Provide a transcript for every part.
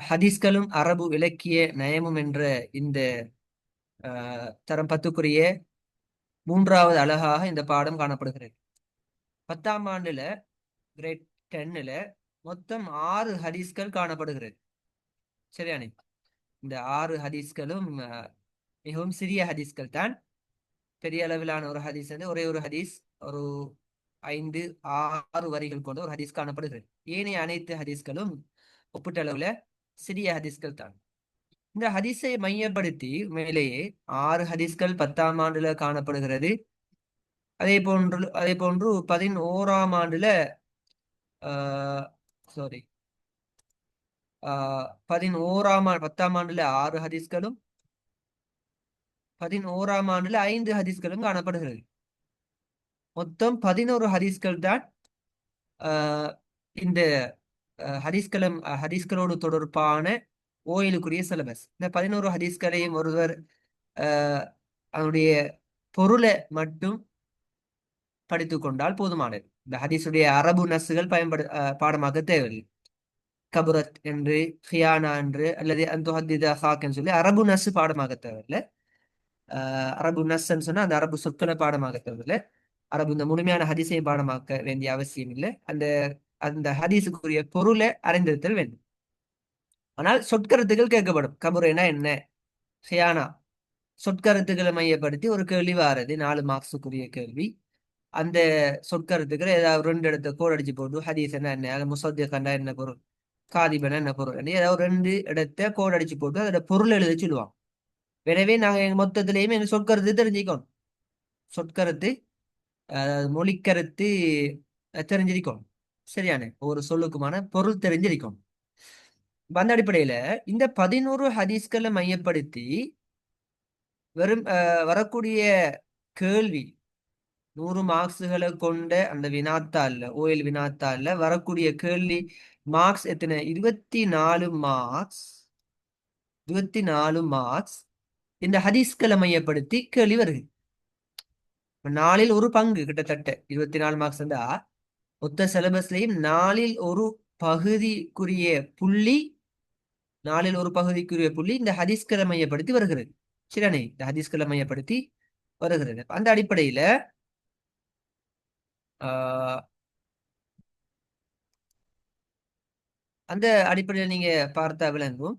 ஹதீஸ்களும் அரபு இலக்கிய நயமும் என்ற இந்த தரம் 10க்குரிய 3வது அழகாக இந்த பாடம் காணப்படுகிறது. 10ஆம் ஆண்டுல கிரேட் 10ல மொத்தம் 6 ஹதீஸ்கள் காணப்படுகிறது. சரியானே? இந்த 6 ஹதீஸ்களும் மிகவும் சிறிய ஹதீஸ்கள் தான். பெரிய அளவிலான ஒரு ஹதீஸ் வந்து ஒரே ஒரு ஹதீஸ், ஒரு 5 6 வரிகள் கொண்ட ஒரு ஹதீஸ் காணப்படுகிறது. ஏனைய அனைத்து ஹதீஸ்களும் ஒப்பீட்டளவுல சிறிய ஹதீஸ்கள் தான். இந்த ஹதீஸை மையப்படுத்தி மேலேயே 6 ஹதீஸ்கள் 10ஆம் ஆண்டுல காணப்படுகிறது. அதே போன்று 11ஆம் ஆண்டுல சாரி 10ஆம் ஆண்டுல 6 ஹதீஸ்களும் 11ஆம் ஆண்டுல 5 ஹதீஸ்களும் காணப்படுகிறது. மொத்தம் 11 ஹதீஸ்கள் தான் இந்த ஹதீஸ்களோடு தொடர்பான ஓயிலுக்குரிய சிலபஸ். இந்த 11 ஹதீஸ்களையும் ஒருவர் அதனுடைய பொருளை மட்டும் படித்துக் கொண்டால் போதுமானது. இந்த ஹதீஸுடைய அரபு நஸ்கள் பாடமாக தேவையில்லை. கபுரத் என்று, ஹியானா என்று, அல்லது அந்துஹத்திதா ஹாக்னு சொல்லி அரபு நஸ் பாடமாக தேவையில்லை. அரபு நஸ்ன்னு சொன்னா அந்த அரபு சொற்களை பாடமாக தேவையில்லை. அரபு இந்த முழுமையான ஹதீஸை பாடமாக்க வேண்டிய அவசியம் இல்லை. அந்த அந்த ஹதீஸுக்குரிய பொருளை அறிந்திருத்தல் வேண்டும். ஆனால் சொற்கருத்துகள் கேட்கப்படும். கபுரேனா என்ன, ஹியானா, சொற்கருத்துக்களை மையப்படுத்தி ஒரு கேள்வி வாரது, 4 மார்க்ஸுக்குரிய கேள்வி. அந்த சொற்கருத்துக்களை ஏதாவது 2 இடத்த கோட் அடிச்சு போட்டு ஹதீஸ் என்ன, அது முசத்தியக்கண்டா என்ன பொருள், காதிபனா என்ன பொருள், ஏதாவது 2 இடத்த கோட் அடிச்சு போட்டு அதோட பொருள் எழுத சொல்லுவாங்க. எனவே நாங்க எங்க மொத்தத்திலையுமே எங்க சொற்கருத்து தெரிஞ்சுக்கணும். சொற்கருத்து மொழிக்கருத்து தெரிஞ்சிருக்கணும். சரியான ஒரு சொல்லுக்குமான பொருள் தெரிஞ்சிருக்கணும். அந்த அடிப்படையில இந்த 11 ஹதீஸ்களை மையப்படுத்தி வெறும் வரக்கூடிய கேள்வி 100 மார்க்ஸுகளை கொண்ட அந்த வினாத்தாள்ல, ஓஎல் வினாத்தாள்ல வரக்கூடிய கேள்வி மார்க்ஸ் எத்தனை? 24 மார்க்ஸ். 24 மார்க்ஸ் இந்த ஹதீஸ்களை மையப்படுத்தி கேள்வி வருது. 4ல் ஒரு பங்கு, கிட்டத்தட்ட 24 மார்க்ஸ் இருந்தா மொத்த சிலபஸ்லையும் 4ல் ஒரு பகுதிக்குரிய புள்ளி 4ல் ஒரு பகுதிக்குரிய புள்ளி இந்த ஹதீஸ்களை மையப்படுத்தி வருகிறது. சரியானே? இந்த ஹதீஸ்களை மையப்படுத்தி வருகிறது. அந்த அடிப்படையில அந்த அடிப்படையில் நீங்க பார்த்தா விளங்கும்.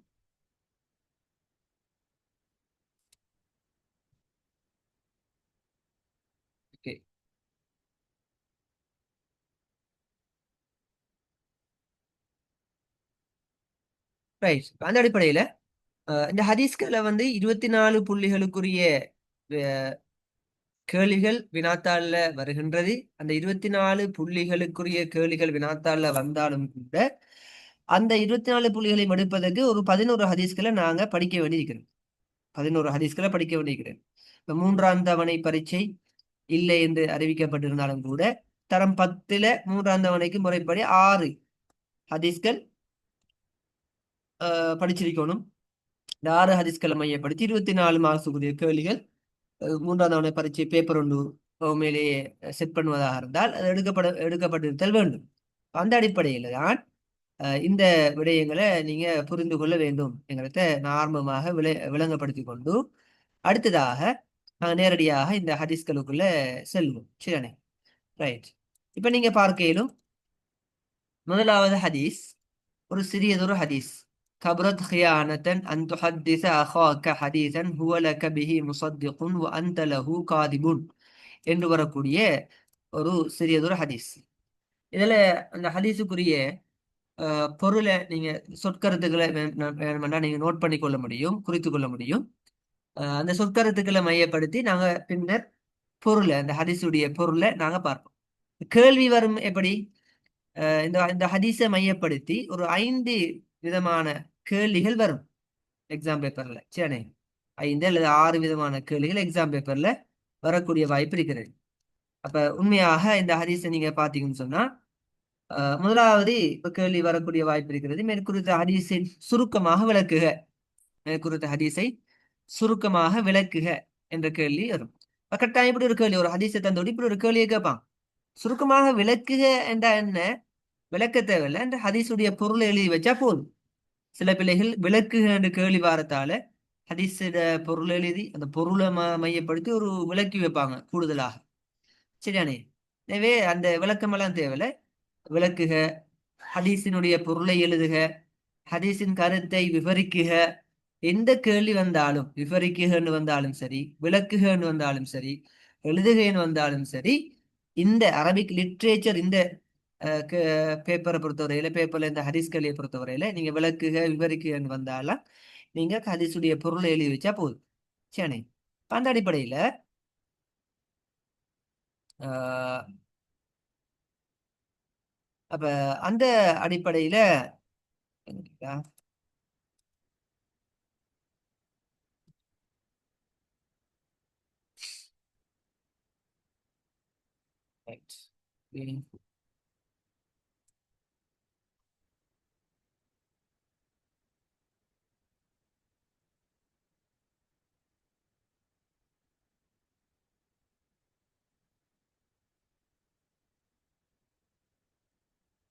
Okay, right. அந்த அடிப்படையில இந்த ஹதீஸ்களை வந்து 24 புள்ளிகளுக்குரிய கேள்விகள் வினாத்தாள்ல வருகின்றது. அந்த 24 புள்ளிகளுக்குரிய கேள்விகள் வினாத்தாள்ல வந்தாலும் கூட அந்த 24 புள்ளிகளை எடுப்பதற்கு ஒரு 11 ஹதீஸ்களை நாங்க படிக்க வேண்டியிருக்கிறோம். 11 ஹதீஸ்களை படிக்க வேண்டியிருக்கிறேன். இப்ப 3ஆம் தவணை பரீட்சை இல்லை என்று அறிவிக்கப்பட்டிருந்தாலும் கூட தரம் 10ல 3ஆம் தவணைக்கு முறைப்படி 6 ஹதீஸ்கள் படிச்சிருக்கணும். இந்த 6 ஹதீஸ்களை மையப்படுத்தி 24 மார்க்ஸுக்குரிய கேள்விகள் 3ஆம் தவணை பரீட்சை பேப்பர் ஒன்று மேலேயே செட் பண்ணுவதாக இருந்தால் அது எடுக்கப்பட்டிருத்தல் வேண்டும். அந்த அடிப்படையில் தான் இந்த விடயங்களை நீங்க புரிந்து கொள்ள வேண்டும் என்கிறத நான் ஆரம்பமாக விளங்கப்படுத்தி கொண்டு அடுத்ததாக நேரடியாக இந்த ஹதீஸ்களுக்குள்ள செல்வோம். சரியானே? ரைட். இப்ப நீங்க பார்க்கையிலும் முதலாவது ஹதீஸ் ஒரு சிறியதொரு ஹதீஸ். கபரத் ஹியானத்தன் அன் துஹத்திஸ அஹாக ஹதீஸன் ஹுவ லக பிஹி முஸத்திகுன் வ அன்த லஹு காதிபுன் என்று வரக்கூடிய ஒரு சிறியதொரு ஹதீஸ். இதுல அந்த ஹதீஸுக்குரிய பொருளை நீங்க சொற்கருத்துக்களை வேணுமெண்டா நீங்க நோட் பண்ணி கொள்ள முடியும், குறித்து கொள்ள முடியும். அந்த சொற்கருத்துக்களை மையப்படுத்தி நாங்க பின்னர் பொருளை, அந்த ஹதீஸுடைய பொருளை நாங்க பார்ப்போம். கேள்வி வரும் எப்படி? இந்த இந்த ஹதீஸை மையப்படுத்தி ஒரு 5 விதமான கேள்விகள் வரும் எக்ஸாம் பேப்பர்ல. சரி, 5 அல்லது 6 விதமான கேள்விகள் எக்ஸாம் பேப்பர்ல வரக்கூடிய வாய்ப்பு இருக்கிறது. அப்ப உண்மையாக இந்த ஹதீஸை நீங்க பாத்தீங்கன்னு சொன்னா முதலாவது இப்ப கேள்வி வரக்கூடிய வாய்ப்பு இருக்கிறது. மேற்குறித்த ஹதீஸை சுருக்கமாக விளக்குக. மேற்குறித்த ஹதீஸை சுருக்கமாக விளக்குக என்ற கேள்வி வரும். கட்டாயம் இப்படி ஒரு கேள்வி, ஒரு ஹதீஸை தந்தோடு இப்படி ஒரு கேள்வியை கேட்பான். சுருக்கமாக விளக்குக என்ற என்ன விளக்க தேவையில்லை, இந்த ஹதீஸுடைய பொருளை எழுதி வச்சா போதும். சில பிள்ளைகள் விளக்குக என்று கேள்வி வாரத்தால ஹதீஸோட பொருள் எழுதி அந்த பொருளை மையப்படுத்தி ஒரு விளக்கி வைப்பாங்க கூடுதலாக. சரியானே? எனவே அந்த விளக்கமெல்லாம் தேவையில்ல. விளக்குக, ஹதீஸினுடைய பொருளை எழுதுக, ஹதீஸின் கருத்தை விவரிக்குக, எந்த கேள்வி வந்தாலும் விவரிக்குகன்னு வந்தாலும் சரி, விளக்குகன்னு வந்தாலும் சரி, எழுதுகைன்னு வந்தாலும் சரி, இந்த அரபிக் லிட்ரேச்சர் இந்த பேப்பரை பொறுத்தவரையில, பேப்பர்ல இந்த ஹதீஸ் கேள்வியை பொறுத்தவரையில நீங்க விளக்குக விவரிக்குகன்னு வந்தாலும் நீங்க ஹதீஸுடைய பொருளை எழுதி வச்சா போதும். சரி, அந்த அடிப்படையில ஆஹ் அப்ப அந்த அடிப்படையில right.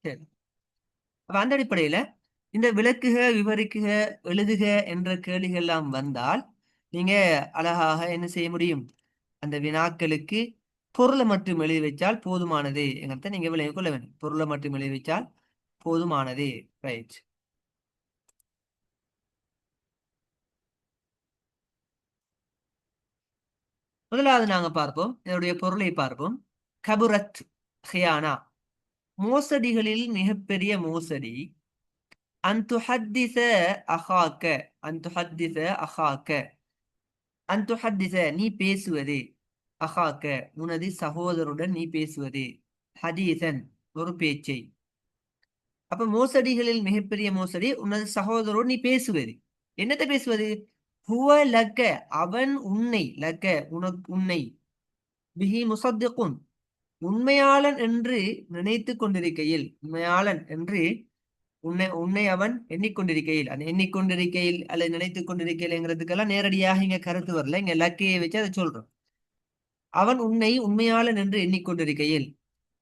சரி, அப்ப அந்த அடிப்படையில இந்த விளக்குக விவரிக்குக எழுதுக என்ற கேள்விகள் எல்லாம் வந்தால் நீங்க அழகாக என்ன செய்ய முடியும்? அந்த வினாக்களுக்கு பொருளை மட்டும் எழுதி வைச்சால் போதுமானது என்கிறத நீங்க விளங்கிக் கொள்ள வேண்டும். பொருளை மட்டும் எழுதி வைச்சால் போதுமானது. ரைட். முதலாவது நாங்க பார்ப்போம், இதனுடைய பொருளை பார்ப்போம். கபுரத் ஹியானா, மோசடிகளில் மிகப்பெரிய மோசடி. அன்துஹத்திஸ அஹாக்க, அன்துஹத்திஸ அஹாக்க, அன்துஹத்திஸ நீ பேசுவது, அஹாக்க உனது சகோதரருடன் நீ பேசுவது, ஹதீசன் ஒரு பேச்சை. அப்ப மோசடிகளில் மிகப்பெரிய மோசடி உனது சகோதரரோடு நீ பேசுவது. என்னத்தை பேசுவது? ஹுவ லக்க அவன் உன்னை, லக்க உனக்கு உன்னை, பிஹி முசத்திகுன் உண்மையாளன் என்று நினைத்து கொண்டிருக்கையில், உண்மையாளன் என்று உன்னை உன்னை அவன் எண்ணிக்கொண்டிருக்கையில், அந்த எண்ணிக்கொண்டிருக்கையில் அல்லது நினைத்துக் கொண்டிருக்கையில்ங்கிறதுக்கெல்லாம் நேரடியாக இங்க கருத்து வரல, இங்க லக்கையை வச்சு அதை சொல்றோம். அவன் உன்னை உண்மையாளன் என்று எண்ணிக்கொண்டிருக்கையில்,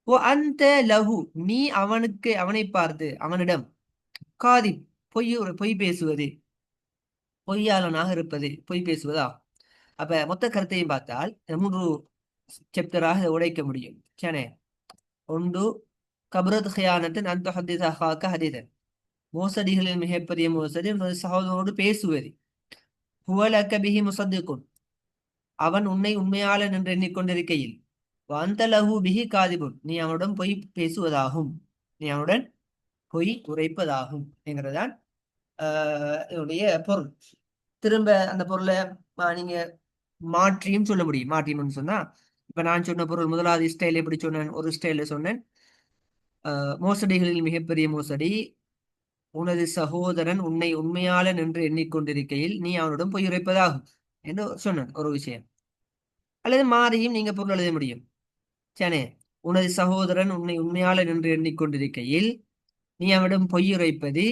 ஓ அந்த லஹு நீ அவனுக்கு அவனை பார்த்து அவனிடம் காதி பொய் பொய் பேசுவது, பொய்யாளனாக இருப்பது, பொய் பேசுவதா. அப்ப மொத்த கருத்தையும் பார்த்தால் 3 சாப்டராக உடைக்க முடியும். சனே, ஒன்று கபரத் ஹியானத்தின் அந்த ஹதீஸாக ஹதீதன், மோசடிகளில் மிகப்பெரிய மோசடி சகோதரனோடு பேசுவது. ஹுவலக்க பிஹி முசத்திகுன் அவன் உன்னை உண்மையாளன் என்று எண்ணிக்கொண்டிருக்கையில், வந்த லஹு பிஹி காதிபுன் நீ அவனுடன் பொய் பேசுவதாகும், நீ அவனுடன் பொய் உரைப்பதாகும் என்கிறதான் இதனுடைய பொருள். திரும்ப அந்த பொருளை நீங்க மாற்றியும் சொல்ல முடியும். மாற்றியும் சொன்னா இப்ப நான் சொன்ன பொருள் முதலாவது ஸ்டைல் எப்படி சொன்னேன்? ஒரு ஸ்டைல சொன்னேன், மோசடிகளில் மிகப்பெரிய மோசடி உனது சகோதரன் உன்னை உண்மையாளன் என்று எண்ணிக்கொண்டிருக்கையில் நீ அவனுடன் பொய் உரைப்பதாகும் என்று சொன்னேன் ஒரு விஷயம். அல்லது மாறியும் நீங்க பொருள் எழுத முடியும். சனே, உனது சகோதரன் உன்னை உண்மையாளன் என்று எண்ணிக்கொண்டிருக்கையில் நீ அவனிடம் பொய் உரைப்பது,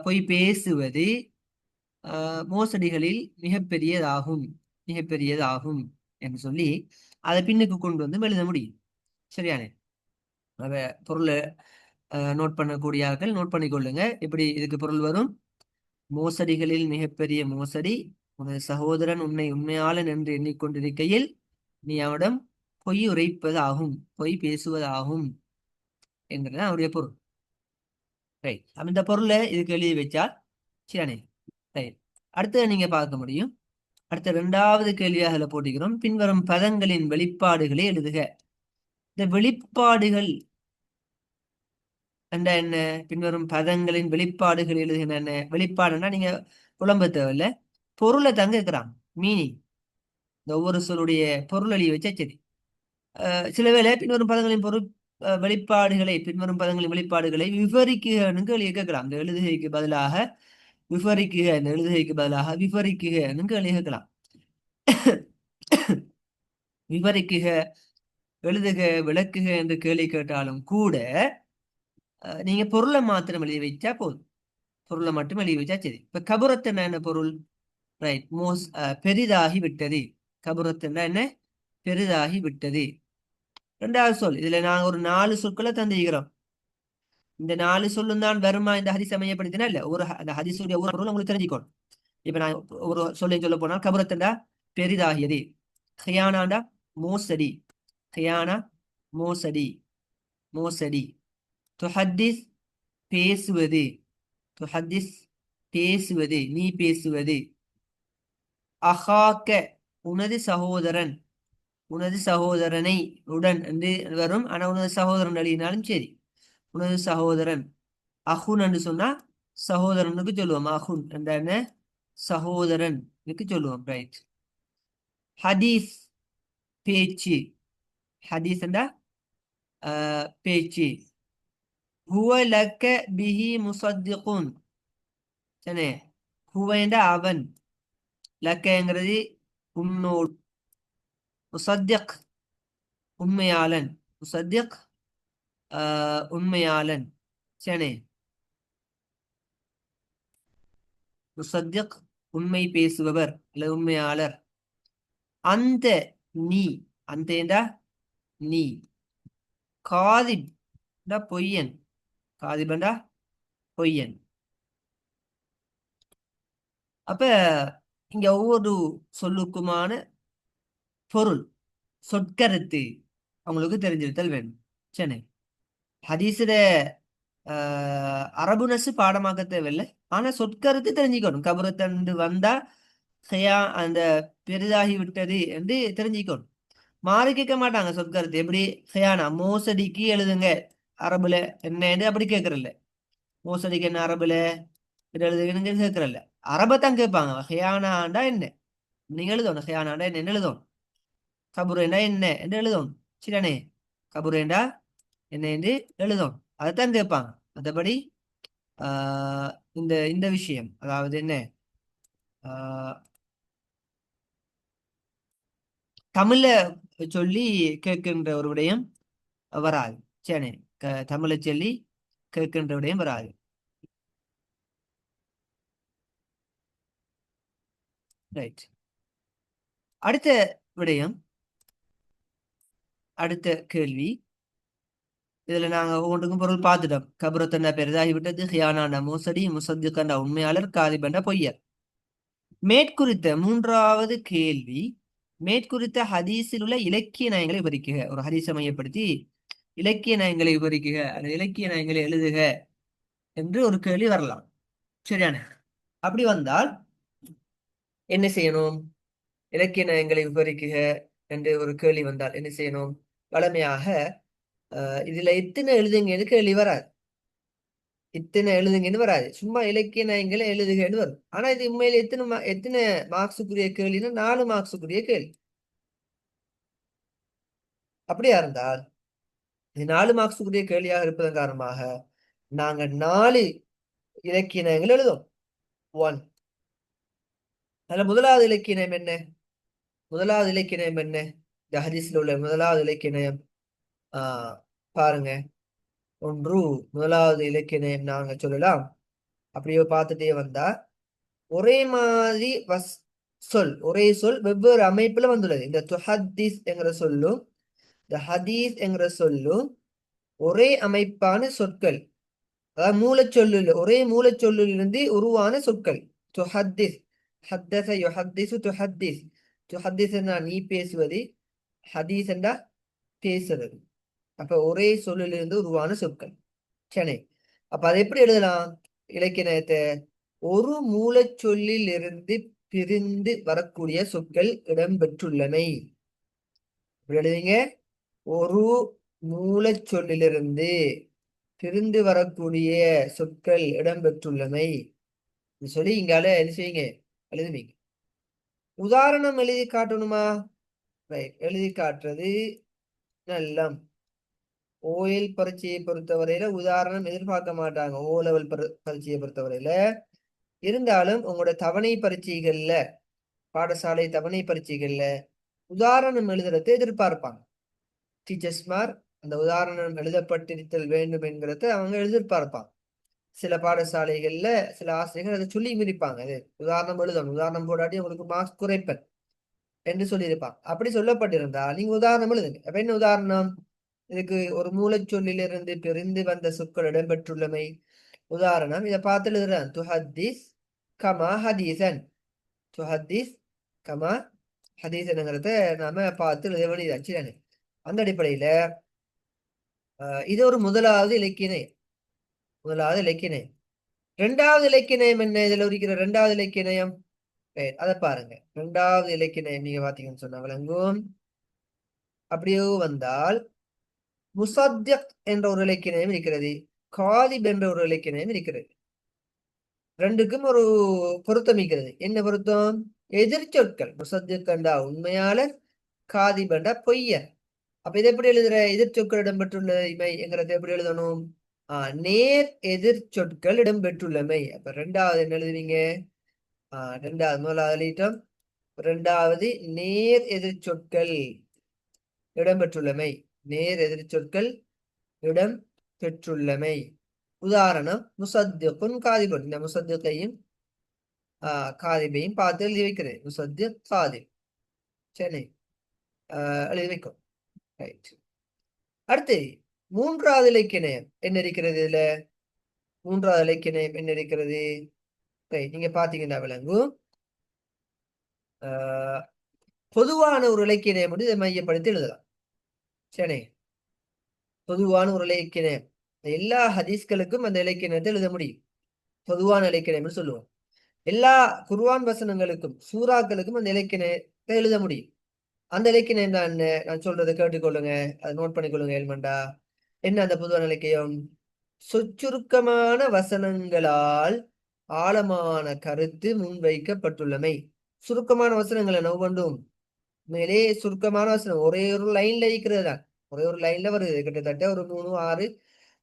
பொய் பேசுவது மோசடிகளில் மிகப்பெரியதாகும், மிகப்பெரியதாகும் என்று சொல்லி அதை பின்னுக்கு கொண்டு வந்து எழுத முடியும். சரியானே? அத பொருளை நோட் பண்ணக்கூடியார்கள் நோட் பண்ணிக்கொள்ளுங்க. எப்படி இதுக்கு பொருள் வரும்? மோசடிகளில் மிகப்பெரிய மோசடி உனது சகோதரன் உன்னை உண்மையாளன் என்று எண்ணிக்கொண்டிருக்கையில் நீ அவனிடம் பொய் உரைப்பதாகும், பொய் பேசுவதாகும் என்கிறது அவருடைய பொருள். ரைட். இந்த பொருளை இதுக்கு எழுதி வச்சால் சரியானே? ரைட். அடுத்தது நீங்க பார்க்க முடியும். அடுத்த 2வது கேள்வியாக போட்டிக்கிறோம், பின்வரும் பதங்களின் வெளிப்பாடுகளை எழுதுக. இந்த வெளிப்பாடுகள் என்ற என்ன? பின்வரும் பதங்களின் வெளிப்பாடுகள் எழுதுகிற என்ன? வெளிப்பாடுன்னா நீங்க குழம்ப தேவையில்ல, பொருளை தங்க இருக்கிறான் மீனிங், இந்த ஒவ்வொரு சொல்லுடைய பொருள் எழுதி வச்சா சரி. சில வேளை பின்வரும் பதங்களின் பொருள் வெளிப்பாடுகளை, பின்வரும் பதங்களின் வெளிப்பாடுகளை விவரிக்குகன்னு கேள்வி கேட்கலாம். இந்த எழுதுகைக்கு பதிலாக விவரிக்குக, இந்த எழுதுகைக்கு பதிலாக விவரிக்குகன்னு கேள்வி கேட்கலாம். விவரிக்குக, எழுதுக, விளக்குக என்று கேள்வி கேட்டாலும் கூட நீங்க பொருளை மாத்திரம் எழுதி வச்சா போதும். பொருளை மட்டும் எழுதி வச்சா சரி. இப்ப கபுரத்துன்னா என்ன பொருள்? ரைட், பெரிதாகி விட்டது. கபுரத்துன்னா என்ன? பெரிதாகி விட்டது. 2வது சொல். இதுல நாங்க ஒரு 4 சொற்களை தந்திருக்கிறோம். இந்த 4 சொல்லும் தான் வருமா இந்த ஹதீஸ் அமையப்படுத்தினா இல்ல. அந்த ஹதீஸுடைய ஒரு பொருள் உங்களுக்கு தெரிஞ்சுக்கணும். இப்ப நான் ஒரு சொல்ல போனால் கபரத்தண்டா பெரிதாகியது, ஹியானாண்டா மோசடி, ஹியானா மோசடி, மோசடி, துஹத்திஸ் பேசுவது, துஹத்திஸ் பேசுவது, நீ பேசுவது, அஹாக்க உனது சகோதரன், உனது சகோதரனை உடன் என்று வரும். ஆனா உனது சகோதரன் எழுதினாலும் சரி, உனது சகோதரன். அஹுன் என்று சொன்னா சகோதரனுக்கு சொல்லுவோம். அஹுன் என்ற என்ன, சகோதரனுக்கு சொல்லுவோம். ரைட். ஹதீஸ் பேச்சு, ஹதீஸ் என்றா பேச்சு. ஹுவ லக்க பிஹி முசத்திகுன், சரி. ஹுவ என்றா அவன், லக்கங்கிறது உன்னோடு, முசத்திக் உண்மையாளன், முசத்திக் உண்மையாளன், சரி. முசத்திக் உண்மை பேசுபவர் அல்லது உண்மையாளர். அந்த நீ, அந்த என்றா நீ. காதிப் என்றா பொய்யன், காதிப் என்றா பொய்யன். அப்ப இங்க ஒவ்வொரு சொல்லுக்குமான பொருள், சொற்கருத்து அவங்களுக்கு தெரிஞ்சிருத்தல் வேணும். சரி. ஹதீஸில அரபு நசு பாடமாக்க தேவையில்லை. ஆனா சொற்கருத்து தெரிஞ்சுக்கணும். கபரத்தண்டு வந்தா அந்த பெரிதாகி விட்டது என்று தெரிஞ்சுக்கணும். மாறி கேட்க மாட்டாங்க சொற்கருத்து. எப்படி ஹயானா மோசடிக்கு எழுதுங்க அரபுல என்னன்னு அப்படி கேட்கறல்ல. மோசடிக்கு என்ன அரபுல எழுதுங்க கேட்கறல்ல. அரபத்தான் கேட்பாங்க. ஹயானாண்டா என்ன நீங்க எழுதணும், ஹயானாண்டா என்ன எழுதணும், கபுரேண்டா என்ன என்று எழுதணும். சரியானே, கபுரேண்டா என்ன என்று எழுதணும். அதைத்தான் கேட்பாங்க. மற்றபடி இந்த இந்த விஷயம் அதாவது என்ன, தமிழ்ல சொல்லி கேட்கின்ற ஒரு விடயம் வராது. சரி, தமிழை சொல்லி கேட்கின்ற விடயம் வராது. ரைட். அடுத்த விடயம், அடுத்த கேள்வி. இதுல நாங்க ஒவ்வொன்றுக்கும் பொருள் பார்த்துட்டோம். கபரத்தண்டா பெரிதாகி விட்டது, ஹியானாண்டா மோசடி, முசத்திகண்டா உண்மையாளர், காதிபண்டா பொய்யர். மேற்குறித்த மூன்றாவது கேள்வி, மேற்குறித்த ஹதீஸில் உள்ள இலக்கிய நயங்களை விவரிக்குக. ஒரு ஹதீஸை மையப்படுத்தி இலக்கிய நயங்களை விவரிக்குக அல்லது இலக்கிய நயங்களை எழுதுக என்று ஒரு கேள்வி வரலாம். சரியான, அப்படி வந்தால் என்ன செய்யணும்? இலக்கிய நயங்களை விவரிக்குக என்று ஒரு கேள்வி வந்தால் என்ன செய்யணும்? வழமையாக இதுல இத்தனை எழுதுங்கன்னு கேள்வி வராது, இத்தனை எழுதுங்கன்னு வராது. சும்மா இலக்கிய நயங்களை எழுதுகன்னு வரும். ஆனா இது உண்மையில எத்தனை மார்க்ஸுக்குரிய கேள்வின்னா 4 மார்க்ஸுக்குரிய கேள்வி. அப்படியா இருந்தால் இது 4 மார்க்ஸுக்குரிய கேள்வியாக இருப்பதன் காரணமாக நாங்க 4 இலக்கிய நயங்கள் எழுதும். 1. அதுல முதலாவது இலக்கிய நயம் என்ன? முதலாவது இலக்கிய நயம் என்ன? இந்த ஹதீஸ்ல உள்ள முதலாவது இலக்கிய நயம் பாருங்க. ஒன்று, முதலாவது இலக்கிய நயம் நாங்க சொல்லலாம். அப்படியே பார்த்துட்டே வந்தா ஒரே மாதிரி சொல், ஒரே சொல் வெவ்வேறு அமைப்புல வந்துள்ளது. இந்த துஹத்தீஸ் என்கிற சொல்லும் இந்த ஹதீஸ் என்கிற சொல்லும் ஒரே அமைப்பான சொற்கள். அதாவது மூலச்சொல்லில், ஒரே மூலச்சொல்லிலிருந்து உருவான சொற்கள். துஹத்தீஸ், ஹத்தஸ யுஹத்தீஸு துஹத்தீஸ். துஹத்தீஸ் என்றா நீ பேசுவது, ஹதீஸ் என்றா பேசுறது. அப்ப ஒரே சொல்லிலிருந்து உருவான சொற்கள். சரி, அப்ப அதை எப்படி எழுதலாம் இலக்கிய நயத்தை? ஒரு மூலச்சொல்லில் இருந்து பிரிந்து வரக்கூடிய சொற்கள் இடம்பெற்றுள்ளமை. எழுதுங்க, ஒரு மூலச்சொல்லிலிருந்து பிரிந்து வரக்கூடிய சொற்கள் இடம்பெற்றுள்ளமை சொல்லி இங்கால என்ன செய்யுங்க, எழுதுவீங்க. உதாரணம் எழுதி காட்டணுமா? எழுதி காட்டுறது நல்லம். ஓஎல் பரீட்சையை பொறுத்தவரையில உதாரணம் எதிர்பார்க்க மாட்டாங்க. ஓ லெவல் பரீட்சையை பொறுத்தவரையில. இருந்தாலும் உங்களோட தவணை பரீட்சைகள்ல, பாடசாலை தவணை பரீட்சைகள்ல உதாரணம் எழுதுறதை எதிர்பார்ப்பாங்க. டீச்சர்ஸ்மார் அந்த உதாரணம் எழுதப்பட்டிருத்தல் வேண்டும் என்கிறத அவங்க எதிர்பார்ப்பாங்க. சில பாடசாலைகள்ல சில ஆசிரியர்கள் அதை சொல்லி மிதிப்பாங்க, அது உதாரணம் எழுதணும், உதாரணம் போடாட்டி உங்களுக்கு மார்க்ஸ் குறைப்பன் என்று சொல்லியிருப்பாங்க. அப்படி சொல்லப்பட்டிருந்தா நீங்க உதாரணம் எழுதுங்க. அப்ப என்ன உதாரணம்? இதுக்கு ஒரு மூலச்சொல்லிலிருந்து பிரிந்து வந்த சொற்கள் இடம்பெற்றுள்ளமை. உதாரணம் இதை பார்த்து எழுதுறேன். துஹத்தீஸ் கமா ஹதீசன். துஹத்தீஸ் கமா ஹதீசனுங்கிறத நாம பார்த்து எழுத வேண்டியதாச்சு. அந்த அடிப்படையில இது ஒரு முதலாவது இலக்கிய நயம். முதலாவது இலக்கிய நயம். இரண்டாவது இலக்கிய நயம் என்ன? இதுல இருக்கிற இரண்டாவது இலக்கிய நயம் அதை பாருங்க. இரண்டாவது இலக்கிய நயம் நீங்க பாத்தீங்கன்னு சொன்னா விளங்கும். அப்படியே வந்தால் முசத்திக் என்ற ஒரு இலக்கிய நயம் இருக்கிறது, காதிப் என்ற ஒரு இலக்கிய நயம் இருக்கிறது. ரெண்டுக்கும் ஒரு பொருத்தம் இருக்கிறது. என்ன பொருத்தம்? எதிர்ச்சொற்கள். முசத்திக் கண்டா உண்மையாளர், காதிப் கண்டா பொய்யர். அப்ப இதை எப்படி எழுதுற? எதிர்ச்சொற்கள் இடம்பெற்றுள்ளமை என்கிறத எப்படி எழுதணும்? நேர் எதிர் சொற்கள் இடம்பெற்றுள்ளமை. அப்ப ரெண்டாவது என்ன எழுதுவீங்க? ரெண்டாவது முதலாவது எழுதிட்டோம். ரெண்டாவது நேர் எதிர் சொற்கள் இடம்பெற்றுள்ளமை. நேர் எதிர் சொற்கள் இடம் பெற்றுள்ளமை. உதாரணம் முசத்திக்குன் காதிபுன். இந்த முசத்திக்கையும் காதிபையும் பார்த்து எழுதி வைக்கிறேன். முசத்திக் காதிப். சரி, எழுதி வைக்கும். ரைட். அடுத்து மூன்றாவது இலக்கிய நயம் என்ன இருக்கிறது? இதுல மூன்றாவது இலக்கிய நயம் என்ன இருக்கிறது? நீங்க பாத்தீங்கன்னா விளங்கும். பொதுவான ஒரு இலக்கிய நயம் வந்து இதை மையப்படுத்தி எழுதலாம். சரி, பொதுவான ஒரு இலக்கிய நயம். எல்லா ஹதீஸ்களுக்கும் அந்த இலக்கிய நயத்தை எழுத முடியும். பொதுவான இலக்கிய நயம்னு சொல்லுவோம். எல்லா குர்ஆன் வசனங்களுக்கும் சூறாக்களுக்கும் அந்த இலக்கிய நயத்தை எழுத முடியும். அந்த இலக்கிய நயம் தான் என்ன? நான் சொல்றதை கேட்டுக்கொள்ளுங்க, அதை நோட் பண்ணிக்கொள்ளுங்க. ஏழ்மண்டா என்ன அந்த பொதுவான இலக்கியம்? சொச்சுருக்கமான வசனங்களால் ஆழமான கருத்து முன்வைக்கப்பட்டுள்ளமை. சுருக்கமான வசனங்களை நோவு கொண்டும் மேலே சுருக்கமான வசனம் ஒரே ஒரு லைன்ல இருக்கிறது தான். ஒரே ஒரு லைன்ல வருது. கிட்டத்தட்ட ஒரு 3, 6,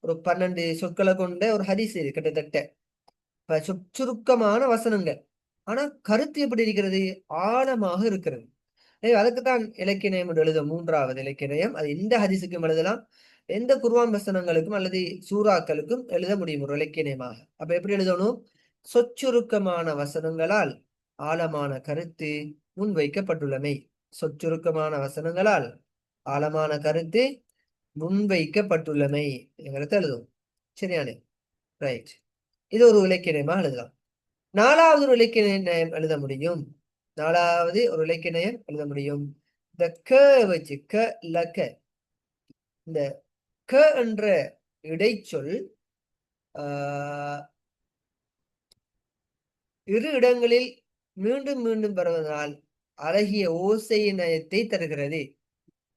ஒரு 12 சொற்களை கொண்ட ஒரு ஹதீஸ் இது கிட்டத்தட்ட. சுருக்கமான வசனங்கள், ஆனா கருத்து எப்படி இருக்கிறது? ஆழமாக இருக்கிறது. அதுக்குத்தான் இலக்கிய நயம் என்று எழுத மூன்றாவது இலக்கிய நயம். அது எந்த ஹதீஸுக்கும் எழுதலாம், எந்த குர்ஆன் வசனங்களுக்கும் அல்லது சூறாக்களுக்கும் எழுத முடியும் ஒரு இலக்கிய நயமாக. அப்ப எப்படி எழுதணும்? சொச்சுருக்கமான வசனங்களால் ஆழமான கருத்து முன்வைக்கப்பட்டுள்ளமை. சொச்சுருக்கமான வசனங்களால் ஆழமான கருத்து முன்வைக்கப்பட்டுள்ளமை என்கிறத எழுதும். சரியானே? ரைட். இது ஒரு இலக்கிய நயமாக எழுதலாம். நாலாவது ஒரு இலக்கிய நயம் எழுத முடியும். நாலாவது ஒரு இலக்கிய நயம் எழுத முடியும். இந்த க வச்சு க லக்க, இந்த க என்ற இடைச்சொல் இரு இடங்களில் மீண்டும் மீண்டும் வருவதனால் அழகிய ஓசை நயத்தை தருகிறது.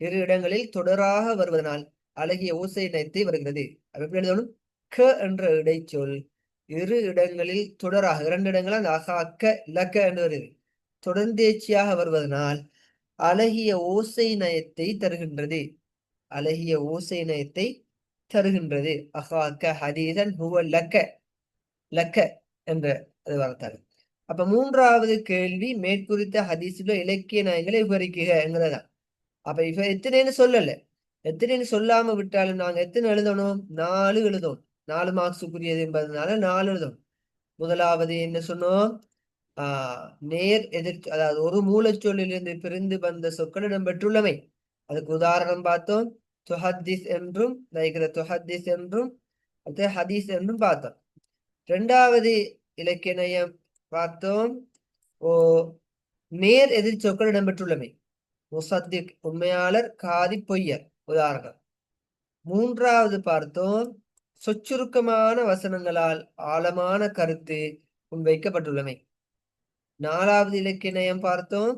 இரு இடங்களில் தொடராக வருவதனால் அழகிய ஓசை நயத்தை வருகிறது. எப்படி எழுதணும்? க என்ற இடைச்சொல் இரு இடங்களில் தொடராக, 2 இடங்கள் அந்த அகா அக்க லக்க என்று வருது, தொடர்ந்தேர்ச்சியாக வருவதனால் அழகிய ஓசை நயத்தை தருகின்றது. அழகிய ஓசை நயத்தை தருகின்றது. அகா அக்க ஹதீசன் ஹுவ லக்க, லக்க என்ற அது வார்த்தை. அப்ப மூன்றாவது கேள்வி, மேற்குறித்த ஹதீஸுல இலக்கிய நயங்களை விவரிக்குக என்கிறதான். அப்ப இப்ப எத்தனைன்னு சொல்லல. எத்தனைன்னு சொல்லாம விட்டாலும் நாங்க எத்தனை எழுதணும்? 4 எழுதணும். 4 மார்க்ஸுக்குரியது என்பதனால 4 எழுதணும். முதலாவது என்ன சொன்னோம்? நேர் எதிர், அதாவது ஒரு மூலச்சொல்லிலிருந்து பிரிந்து வந்த சொற்கள் இடம்பெற்றுள்ளமை. அதுக்கு உதாரணம் பார்த்தோம். துஹத்தீஸ் என்றும் துஹத்தீஸ் என்றும் ஹதீஸ் என்றும் பார்த்தோம். இரண்டாவது இலக்கிய நயம் பார்த்தோம். நேர் எதிர் சொற்கள் இடம்பெற்றுள்ளமை. முசத்திக் உண்மையாளர், காதி பொய்யர் உதாரணம். மூன்றாவது பார்த்தோம், சொச்சுருக்கமான வசனங்களால் ஆழமான கருத்து முன்வைக்கப்பட்டுள்ளமை. நாலாவது இலக்கிய நயம் பார்த்தோம்,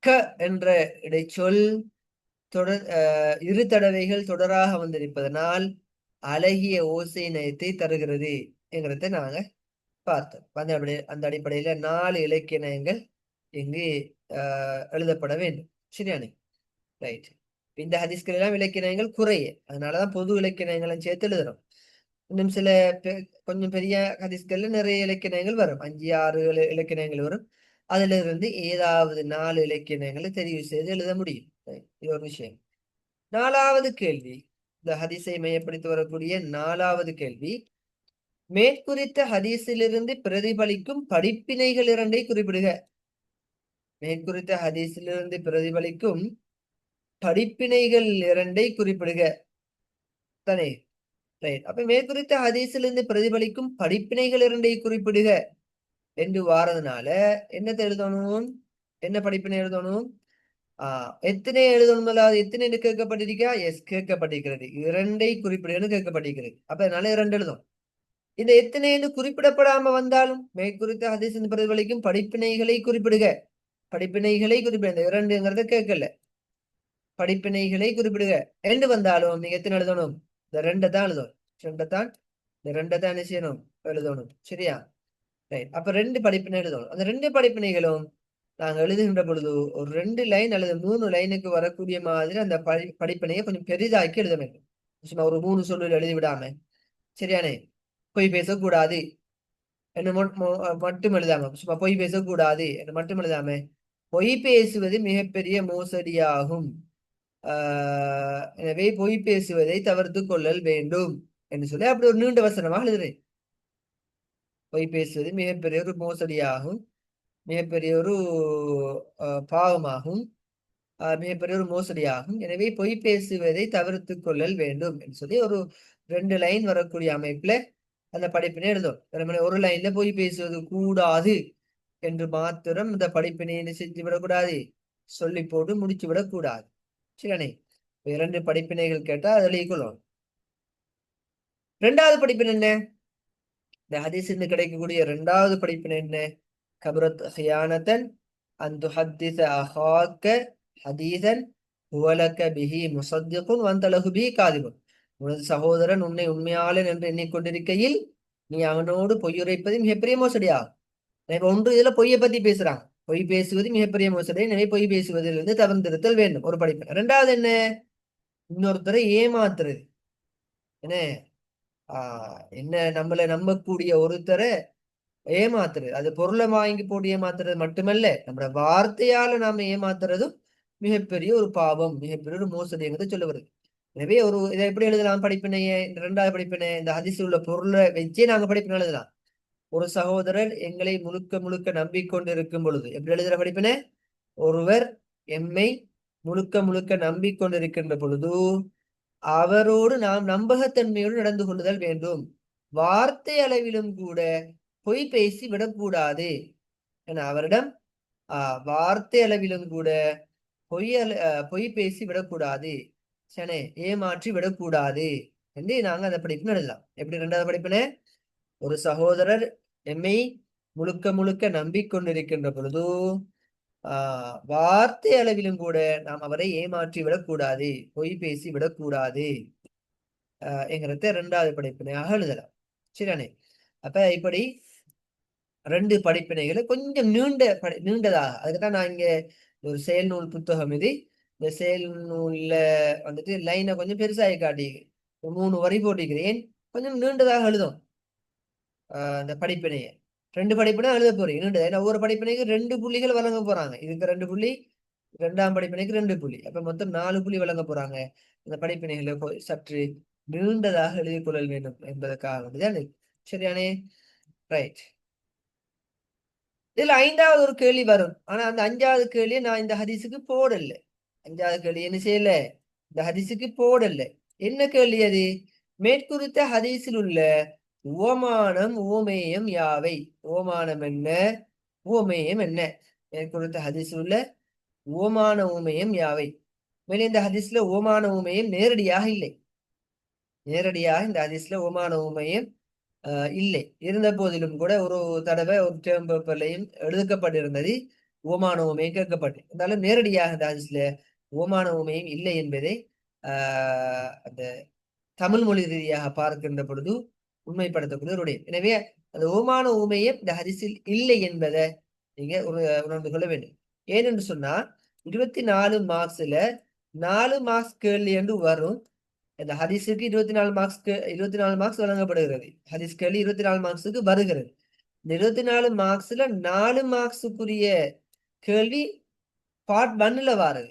க என்ற இடைச்சொல் தொடர் இரு தடவைகள் தொடராக வந்திருப்பதனால் அழகிய ஓசை நயத்தை தருகிறது என்கிறத நாங்க பார்த்தோம். அந்த அடிப்படையில 4 இலக்கிய நயங்கள் இங்கு எழுதப்பட வேண்டும். சரியானே? ரைட். இந்த ஹதீஸ்கள் எல்லாம் இலக்கிய நயங்கள் குறைய, அதனாலதான் பொது இலக்கிய நயங்களும் சேர்த்து எழுதுறோம். இன்னும் சில கொஞ்சம் பெரிய ஹதீஸ்கள்ல நிறைய இலக்கிய நயங்கள் வரும். 5, 6 இலக்கிய நயங்கள் வரும். அதுல இருந்து ஏதாவது 4 இலக்கிய நயங்களை தெரிவு செய்து எழுத முடியும். இது ஒரு விஷயம். நாலாவது கேள்வி, இந்த ஹதீஸை மையப்படுத்தி வரக்கூடிய நாலாவது கேள்வி, மேற்குறித்த ஹதீஸிலிருந்து பிரதிபலிக்கும் படிப்பினைகள் 2 குறிப்பிடுக. மேற்குறித்த ஹதீஸிலிருந்து பிரதிபலிக்கும் படிப்பினைகள் 2 குறிப்பிடுக தானே. ரைட். அப்ப மேற்குறித்த ஹதீஸிலிருந்து பிரதிபலிக்கும் படிப்பினைகள் 2 குறிப்பிடுக என்று வாரதுனால என்னத்தை எழுதணும்? என்ன படிப்பினை எழுதணும்? எத்தனை எழுதணும்? அதாவது எத்தனை என்று கேட்கப்பட்டிருக்கா? எஸ், கேட்கப்பட்டிருக்கிறது. 2 குறிப்பிடுகன்னு கேட்கப்பட்டிருக்கிறது. அப்ப அதனால 2 எழுதும். இந்த எத்தனை என்று குறிப்பிடப்படாம வந்தாலும் மேற்குறித்த ஹதீஸின் பிரதிபலிக்கும் படிப்பினைகளை குறிப்பிடுக. படிப்பினைகளை குறிப்பிட, இந்த 2ங்கிறத கேட்கல. படிப்பினைகளை குறிப்பிடுக என்று வந்தாலும் நீங்க எத்தனை எழுதணும்? இந்த 2 தான் எழுதணும். இந்த 2 தான் என்ன செய்யணும்? எழுதணும். சரியா? ரைட். அப்ப 2 படிப்பினை எழுதணும். அந்த 2 படிப்பினைகளும் நாங்க எழுதுகின்ற பொழுது ஒரு 2 லைன் அல்லது 3 லைனுக்கு வரக்கூடிய மாதிரி அந்த படிப்பினையை கொஞ்சம் பெரிதாக்கி எழுத வேண்டும். சும்மா ஒரு 3 சொல்லில் எழுதி விடாம. சரியானே? பொய் பேசக்கூடாது என்று மட்டும் எழுதாம, சும்மா பொய் பேசக்கூடாது என்று மட்டும் எழுதாம, பொய் பேசுவது மிகப்பெரிய மோசடியாகும், எனவே பொய் பேசுவதை தவிர்த்து கொள்ளல் வேண்டும் என்று சொல்லி அப்படி ஒரு நீண்ட வசனமாக எழுதுறேன். பொய் பேசுவது மிகப்பெரிய ஒரு மோசடியாகும், மிகப்பெரிய ஒரு பாவமாகும், மிகப்பெரிய ஒரு மோசடியாகும், எனவே பொய் பேசுவதை தவிர்த்து கொள்ளல் வேண்டும் என்று சொல்லி ஒரு 2 லைன் வரக்கூடிய அமைப்புல அந்த படிப்பினை எழுதும். ஒரு லைன்ல பொய் பேசுவது கூடாது என்று மாத்திரம் இந்த படிப்பினை என்ன செஞ்சு விடக்கூடாது, சொல்லி போட்டு முடிச்சு விடக்கூடாது. சரியானே? 2 படிப்பினைகள் கேட்டா அதில் ஈக்குவலும். 2வது படிப்பினை என்ன? இந்த ஹதீஸ் கிடைக்கக்கூடிய 2வது படிப்பினை என்ன? கபரத் ஹியானத்தன் அன் துஹத்திஸ அஹாக்க ஹதீஸன் ஹுவலக பிஹி முஸத்திகுன் வந்த லஹு பிஹி காதிபுன். உனது சகோதரன் உன்னை உண்மையாளன் என்று எண்ணிக்கொண்டிருக்கையில் நீ அவனோடு பொய்யுரைப்பது மிகப்பெரிய மோசடியாகும். ஒன்று இதுல பொய்யை பத்தி பேசுறாங்க. பொய் பேசுவது மிகப்பெரிய மோசடி, எனவே பொய் பேசுவதிலிருந்து தவிர்த்திருத்தல் வேண்டும். ஒரு படிப்பு. 2வது என்ன? இன்னொருத்தரை ஏமாத்துறது. என்ன என்ன நம்மளை நம்பக்கூடிய ஒருத்தரை ஏமாத்துறது, அது பொருளை வாங்கி போட்டு ஏமாத்துறது மட்டுமல்ல, நம்மளோட வார்த்தையால நாம ஏமாத்துறதும் மிகப்பெரிய ஒரு பாவம், மிகப்பெரிய ஒரு மோசடிங்கிறத சொல்ல வருது. எனவே ஒரு இதை எப்படி எழுதலாம் படிப்பினைய? 2வது படிப்பினை இந்த ஹதீஸில் உள்ள பொருளை வச்சே நாங்க படிப்பினை எழுதலாம். ஒரு சகோதரர் எங்களை முழுக்க முழுக்க நம்பிக்கொண்டிருக்கும் பொழுது எப்படி எழுதுற படிப்பினை? ஒருவர் எம்மை முழுக்க முழுக்க நம்பிக்கொண்டிருக்கின்ற பொழுது அவரோடு நாம் நம்பகத்தன்மையோடு நடந்து கொள்ளுதல் வேண்டும். வார்த்தை அளவிலும் கூட பொய் பேசி விடக்கூடாது. என அவரிடம் வார்த்தை அளவிலும் கூட பொய் பேசி விடக்கூடாது, சனே ஏமாற்றி விடக்கூடாது என்று நாங்க அந்த படிப்பினை எழுதலாம். எப்படி 2வது படிப்பினை? ஒரு சகோதரர் எம்மை முழுக்க முழுக்க நம்பிக்கொண்டிருக்கின்ற பொழுது வார்த்தை அளவிலும் கூட நாம் அவரை ஏமாற்றி விடக்கூடாது, பொய் பேசி விடக்கூடாது என்கிறத 2வது படிப்பினையாக எழுதலாம். சரியானே? அப்ப இப்படி 2 படிப்பினைகளை கொஞ்சம் நீண்டதாக, அதுக்குதான் நான் இங்க ஒரு செயல் நூல் புத்தகம் இது. இந்த செயல் நூல்ல வந்துட்டு லைனை கொஞ்சம் பெருசாகி காட்டி 3 வரி போட்டிருக்கிறேன். கொஞ்சம் நீண்டதாக எழுதும் அந்த படிப்பினையை. 2 படிப்பினை எழுத போறீங்க நீண்டது. ஏன்னா ஒவ்வொரு படிப்பினைக்கு 2 புள்ளிகள் வழங்க போறாங்க. இதுக்கு 2 புள்ளி, 2ஆம் படிப்பினைக்கு 2 புள்ளி, அப்ப மொத்தம் 4 புள்ளி வழங்க போறாங்க. இந்த படிப்பினைகளை சற்று நீண்டதாக எழுதிக் கொள்ள வேண்டும் என்பதற்காக வேண்டியதான். சரியானே? ரைட். இதுல 5வது ஒரு கேள்வி வரும். ஆனா அந்த 5வது கேள்வியை நான் இந்த ஹதீஸுக்கு போடல. 5வது கேள்வி என்ன செய்யல? இந்த ஹதீஸுக்கு போடல. என்ன கேள்வி அது? மேற்குறித்த ஹதீஸில் உள்ள உவமானம் உவமேயம் யாவை? உவமானம் என்ன, உவமேயம் என்ன? மேற்குறித்த ஹதீஸில் உள்ள உவமான உவமேயம் யாவை? மேலே இந்த ஹதீஸ்ல உவமான உவமேயம் நேரடியாக இல்லை. நேரடியாக இந்த ஹதீஸ்ல உவமான உவமேயம் இல்லை. இருந்த போதிலும் கூட ஒரு தடவை ஒரு டேர்ம் பேப்பர்லையும் எழுதப்பட்டிருந்தது உவமான உவமையும் கேட்கப்பட்டு இருந்தாலும் நேரடியாக இந்த ஹதீஸ்ல உவமான உவமையும் இல்லை என்பதை அந்த தமிழ் மொழி ரீதியாக பார்க்கின்ற பொழுது உண்மைப்படுத்தக்கூடிய ஒரு உடைய. எனவே அந்த உவமான உவமையும் இந்த ஹதீஸில் இல்லை என்பதை நீங்க உணர்ந்து கொள்ள வேண்டும். ஏனென்று சொன்னா 24 மார்க்ஸ்ல 4 மார்க்ஸ் கேள்வி என்று வரும். இந்த ஹதீஸுக்கு 24 மார்க்ஸ் வழங்கப்படுகிறது. ஹதீஸ் கேள்வி 24 மார்க்ஸுக்கு வருகிறது. இந்த 24 மார்க்ஸ்ல 4 மார்க்ஸுக்குரிய கேள்வி பார்ட் 1ல வாருது.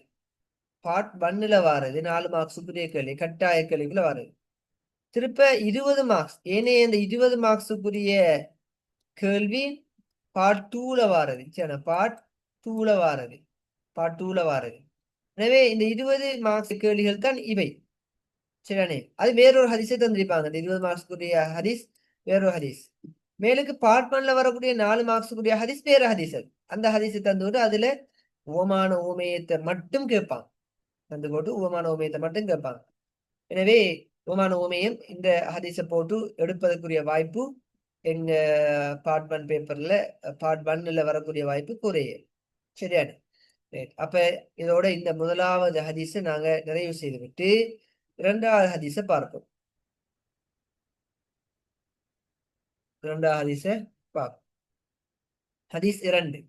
பார்ட் 1ல வாருது 4 மார்க்ஸுக்குரிய கேள்வி, கட்டாய கேள்விக்குள்ள வாருது. திருப்ப 20 மார்க்ஸ், ஏனைய இந்த 20 மார்க்ஸுக்குரிய கேள்வி பார்ட் 2ல வாருது. சரி, பார்ட் 2ல வாருது. எனவே இந்த 20 மார்க்ஸ் கேள்விகள் தான் இவை. சரியானே? அது வேறொரு ஹதீஸை தந்திருப்பாங்க. இந்த 20 மார்க்ஸுக்குரிய ஹதீஸ் வேறொரு ஹதீஸ். மேலுக்கு பார்ட் 1ல வரக்கூடிய 4 மார்க்ஸுக்குரிய ஹதீஸ் வேற ஹதீஸ். அந்த ஹதீஸை தந்துவிட்டு அதுல உவமான உவமேயத்தை மட்டும் கேட்பாங்க. தந்து போட்டு உவமான உவமேயத்தை மட்டும் கேட்பாங்க. எனவே உவமான உவமேயம் இந்த ஹதீஸை போட்டு எடுப்பதற்குரிய வாய்ப்பு எங்க பார்ட் 1 பேப்பர்ல பார்ட் 1ல வரக்கூடிய வாய்ப்பு குறைய. சரியானே? அப்ப இதோட இந்த முதலாவது ஹதீஸை நாங்க நிறைவு செய்துவிட்டு 2வது ஹதீஸை பார்ப்போம். 2வது ஹதீஸை பார்ப்போம். ஹதீஸ் 2.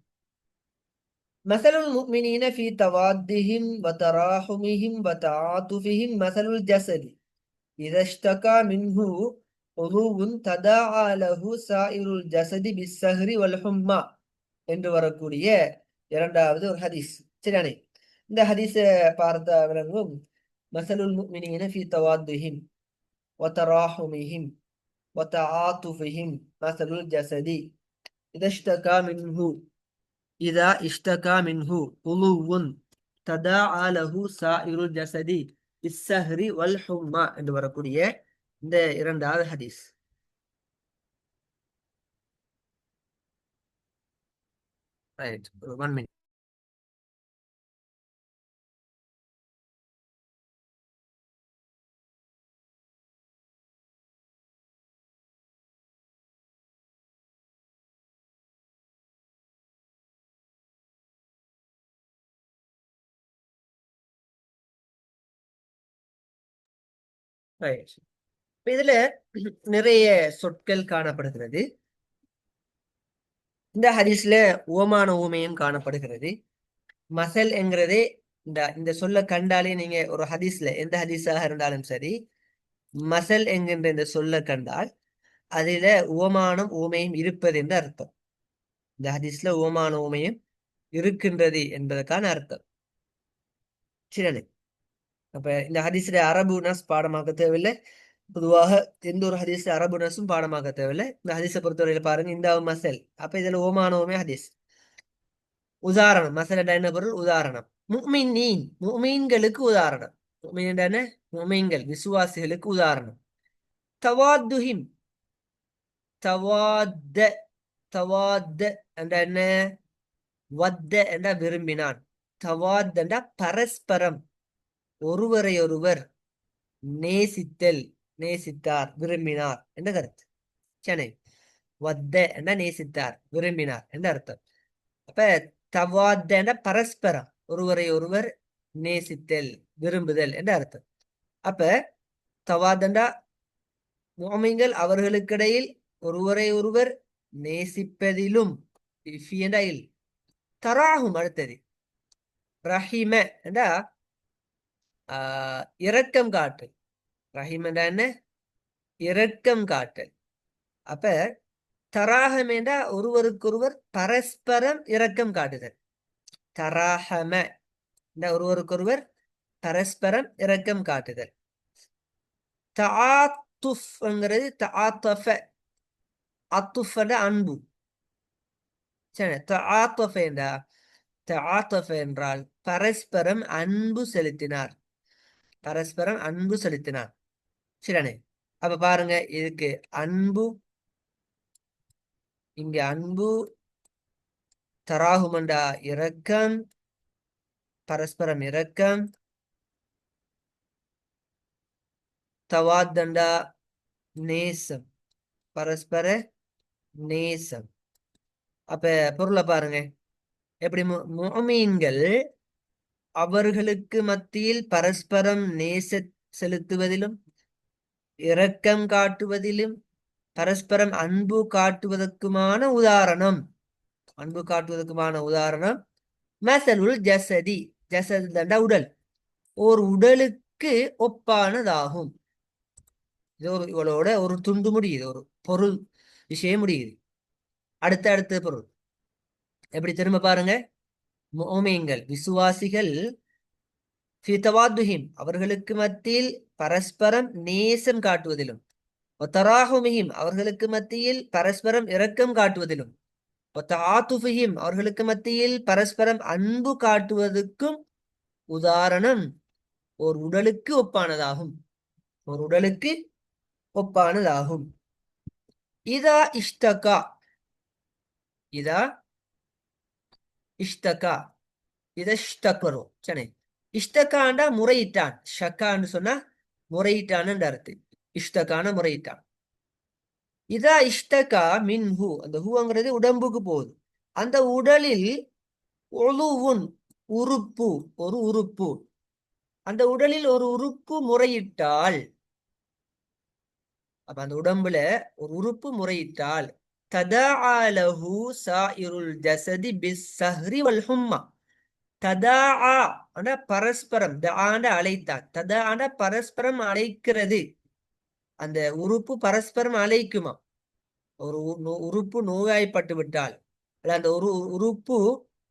مثل المؤمنين في توادهم وتراحمهم وتعاطفهم مثل الجسد إذا اشتكى منه عضو تداعى له سائر الجسد بالسهر والحمى என்று வரக்கூடிய 2வது ஒரு ஹதீஸ். சரியானே? இந்த ஹதீஸை பார்த்த விளங்கும் மசலுல் முஃமினீன ஃபீ தவாத்துஹிம் வதராஹுமிஹிம் வதஆதுஃபிஹிம் மசலுல் ஜஸதி இதா இஷ்டகா மின்ஹு உலுவுன் ததாஆ லஹு சாஇருல் ஜஸதி பிஸ்ஸஹ்ரி வல் ஹும்மா என்று வரக்கூடிய இந்த 2வது ஹதீஸ். Right, 1 minute. ரைட். இதுல நிறைய சொற்கள் காணப்படுகிறது. இந்த ஹதீஸ்ல உவமான உவமையும் காணப்படுகிறது. மசல் என்கிறதே இந்த சொல்ல கண்டாலே நீங்க ஒரு ஹதீஸ்ல எந்த ஹதீஸாக இருந்தாலும் சரி, மசல் என்கின்ற இந்த சொல்ல கண்டால் அதில உவமானம் உவமையும் இருப்பது என்று அர்த்தம். இந்த ஹதீஸ்ல உவமான உவமையும் இருக்கின்றது என்பதற்கான அர்த்தம். சரியானே? அப்ப இந்த ஹதீஸ்ல அரபு நஸ் பாடமாக்க தேவையில்லை. பொதுவாக எந்த ஒரு ஹதீஸ் அரபு நஸும் பாடமாக்க தேவையில்லை. இந்த ஹதீஸை பொறுத்தவரையில பாருங்க, இந்த மசல். அப்ப இதுல உவமான உவமை ஹதீஸ். உதாரணம், மசல் என்ன பொருள்? உதாரணம். முஃமினீன், முஃமீன்களுக்கு உதாரணம். முஃமின் என்ன? முஃமீன்கள், விசுவாசிகளுக்கு உதாரணம். தவாத்துஹிம், தவாத்த, தவாத்த என்ற என்ன? வத்த என்ற விரும்பினான். தவாத் என்ற பரஸ்பரம், ஒருவரை ஒருவர் நேசித்தல், நேசித்தார், விரும்பினார் என்ற கருத்து. சரி, வத்த என்ற நேசித்தார், விரும்பினார் என்ற அர்த்தம். அப்ப தவாத்த என்ற பரஸ்பரம், ஒருவரை ஒருவர் நேசித்தல், விரும்புதல் என்ற அர்த்தம். அப்ப தவாதண்டா முஃமின்கள் அவர்களுக்கிடையில் ஒருவரை ஒருவர் நேசிப்பதிலும், தராகும் அடுத்தது ரஹிம என்றா இரக்கம் காட்டல். ரஹிம் என்றா என்ன? இரக்கம் காட்டல். அப்ப தராகம் என்றா ஒருவருக்கொருவர் பரஸ்பரம் இரக்கம் காட்டுதல். தராஹம ஒருவருக்கொருவர் பரஸ்பரம் இரக்கம் காட்டுதல். தஆத்துஃப் என்கிறது தஆத்தஃப, அத்துஃப் என்ற அன்பு. சரி, தஆத்தஃப என்றா, தஆத்தஃப என்றால் பரஸ்பரம் அன்பு செலுத்தினார், பரஸ்பரம் அன்பு செலுத்தினார். சரியானே? அப்ப பாருங்க, இதுக்கு அன்பு, இங்க அன்பு, தராகுமண்டா இரக்கம், பரஸ்பரம் இரக்கம், தவாத்தண்டா நேசம், பரஸ்பர நேசம். அப்ப பொருளை பாருங்க எப்படி. முஃமின்கள் அவர்களுக்கு மத்தியில் பரஸ்பரம் நேச செலுத்துவதிலும், இரக்கம் காட்டுவதிலும், பரஸ்பரம் அன்பு காட்டுவதற்குமான உதாரணம், அன்பு காட்டுவதற்குமான உதாரணம் மசலுல் ஜஸதி, ஜஸத் தண்டா உடல், ஒரு உடலுக்கு ஒப்பானதாகும். இது இவளோட ஒரு துண்டு முடியுது, ஒரு பொருள் விஷயம் முடியுது. அடுத்த பொருள் எப்படி திரும்ப பாருங்க. முஃமின்கள் விசுவாசிகள் ஃபீ தவாத்துஹிம் அவர்களுக்கு மத்தியில் பரஸ்பரம் நேசம் காட்டுவதிலும், தராஹுமிஹிம் அவர்களுக்கு மத்தியில் பரஸ்பரம் இரக்கம் காட்டுவதிலும், தஆத்துஃபிஹிம் அவர்களுக்கு மத்தியில் பரஸ்பரம் அன்பு காட்டுவதற்கும் உதாரணம் ஒரு உடலுக்கு ஒப்பானதாகும். ஒரு உடலுக்கு ஒப்பானதாகும். இதா இஷ்டகா, இதா இஷ்டகா, இதஷ்டக் வரும். சரி, இஷ்டகாண்டா முறையிட்டான். ஷக்கான்னு சொன்னா முறையிட்டான்னு அர்த்தம். இஷ்டகான முறையிட்டான். இதா இஷ்டகா மின்ஹு, அந்த ஹூங்கிறது உடம்புக்கு போகுது. அந்த உடலில் ஒழுவுன் உறுப்பு, ஒரு உறுப்பு, அந்த உடலில் ஒரு உறுப்பு முறையிட்டால், அப்ப அந்த உடம்புல ஒரு உறுப்பு முறையிட்டால், ததாஅலஹு சாஇருல் ஜஸதி பிஸ்ஸஹ்ரி வல் ஹும்மா. ததாஆ ஆனா பரஸ்பரம், தஆண்ட அழைத்தான், ததாண்ட பரஸ்பரம் அழைக்கிறது. அந்த உறுப்பு பரஸ்பரம் அழைக்குமா. ஒரு உறுப்பு நோய்வாய்ப்பட்டு விட்டால், அல்ல அந்த ஒரு உறுப்பு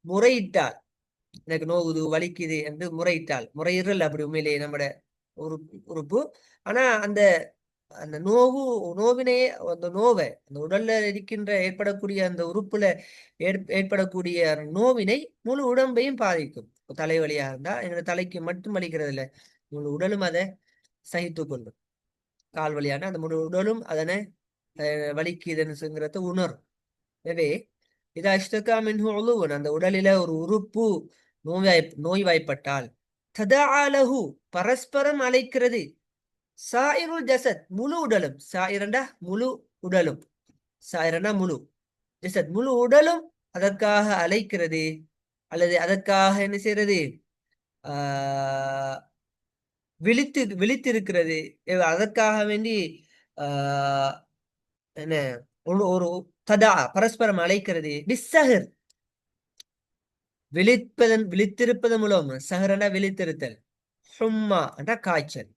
முறையிட்டால், எனக்கு நோவுது வலிக்குது என்று முறையிட்டால், முறையிடல் அப்படி உண்மையிலேயே நம்மட உறுப்பு. ஆனா அந்த அந்த நோவினையே, அந்த நோவை, அந்த உடல்ல இருக்கின்ற ஏற்படக்கூடிய அந்த உறுப்புல ஏற்படக்கூடிய நோவினை முழு உடம்பையும் பாதிக்கும். தலைவலியா இருந்தா எங்க தலைக்கு மட்டும் வலிக்கிறது இல்லை, முழு உடலும் அதை சகித்து கொள்ளும். கால் வலியான அந்த முழு உடலும் அதனை வலிக்குதுங்கிறத உணரும். எனவே இதா இஷ்டகா மின்ஹு உளுவன், அந்த உடலில ஒரு உறுப்பு நோய்வாய்ப்பட்டால், ததாஅலஹு பரஸ்பரம் அழைக்கிறது, சாயிருல் ஜசத் முழு உடலும், சாயிரண்டா முழு உடலும், சாயிரண்டா முழு ஜசத் முழு உடலும் அதற்காக அழைக்கிறது, அல்லது அதற்காக என்ன செய்யறது, ஆஹ் விழித்திருக்கிறது. அதற்காக வேண்டி ஆஹ் என்ன ஒரு ததா பரஸ்பரம் அழைக்கிறது. பிஸ்ஸஹர் விழித்திருப்பதன் மூலம், சஹரனா விழித்திருத்தல், ஹும்மா என்ற காய்ச்சல்,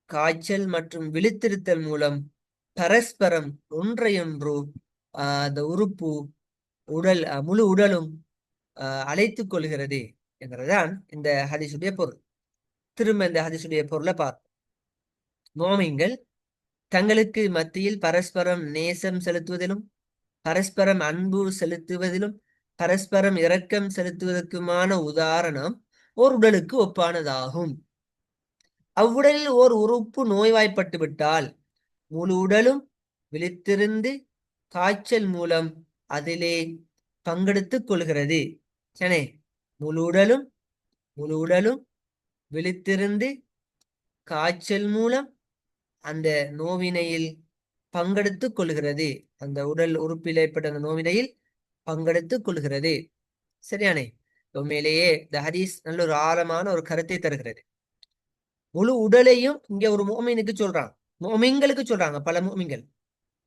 காய்ச்சல் மற்றும் விழித்திருத்தல் மூலம் பரஸ்பரம் ஒன்றையொன்று அந்த உறுப்பு உடல் முழு உடலும் அழைத்துக் கொள்கிறது என்றுதான் இந்த ஹதீஸுடைய பொருள். திரும்ப இந்த ஹதீஸுடைய பொருளை பார்ப்போம். மோமின்கள் தங்களுக்கு மத்தியில் பரஸ்பரம் நேசம் செலுத்துவதிலும், பரஸ்பரம் அன்பு செலுத்துவதிலும், பரஸ்பரம் இரக்கம் செலுத்துவதற்குமான உதாரணம் ஓர் உடலுக்கு ஒப்பானதாகும். அவ்வுடலில் ஓர் உறுப்பு நோய்வாய்ப்பட்டு விட்டால் முழு உடலும் விழித்திருந்து காய்ச்சல் மூலம் அதிலே பங்கெடுத்துக் கொள்கிறது. சனே, முழு உடலும் முழு உடலும் விழித்திருந்து காய்ச்சல் மூலம் அந்த நோவினையில் பங்கெடுத்துக் கொள்கிறது. அந்த உடல் உறுப்பில் ஏற்பட்ட அந்த நோவினையில் பங்கெடுத்துக் கொள்கிறது. சரியானே? உண்மையிலேயே இந்த ஹதீஸ் நல்ல ஒரு ஆழமான ஒரு கருத்தை தருகிறது. முழு உடலையும் இங்க ஒரு மோமினுக்கு சொல்றாங்க, மோமின்களுக்கு சொல்றாங்க. பல மோமின்கள்,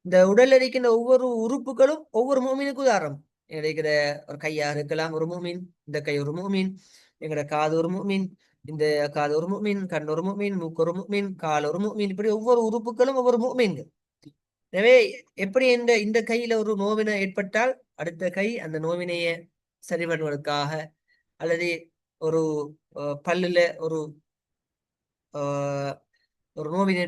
இந்த உடல்ல இருக்கின்ற ஒவ்வொரு உறுப்புகளும் ஒவ்வொரு மோமினுக்கு உதாரணம். இருக்கிற ஒரு கையா இருக்கலாம் ஒரு மோமின், இந்த கை ஒரு மோமின், எங்கட காது ஒரு மோமின், இந்த காது ஒரு மோமின், கண் ஒரு மோமின், மூக்கு ஒரு மோமின், கால் ஒரு மோமின், இப்படி ஒவ்வொரு உறுப்புகளும் ஒவ்வொரு மோமின்கள். எனவே எப்படி இந்த கையில ஒரு நோவினை ஏற்பட்டால் அடுத்த கை அந்த நோவினையை சரி பண்ணுவதற்காக, அல்லது ஒரு பல்லுல ஒரு ஒரு நோவினை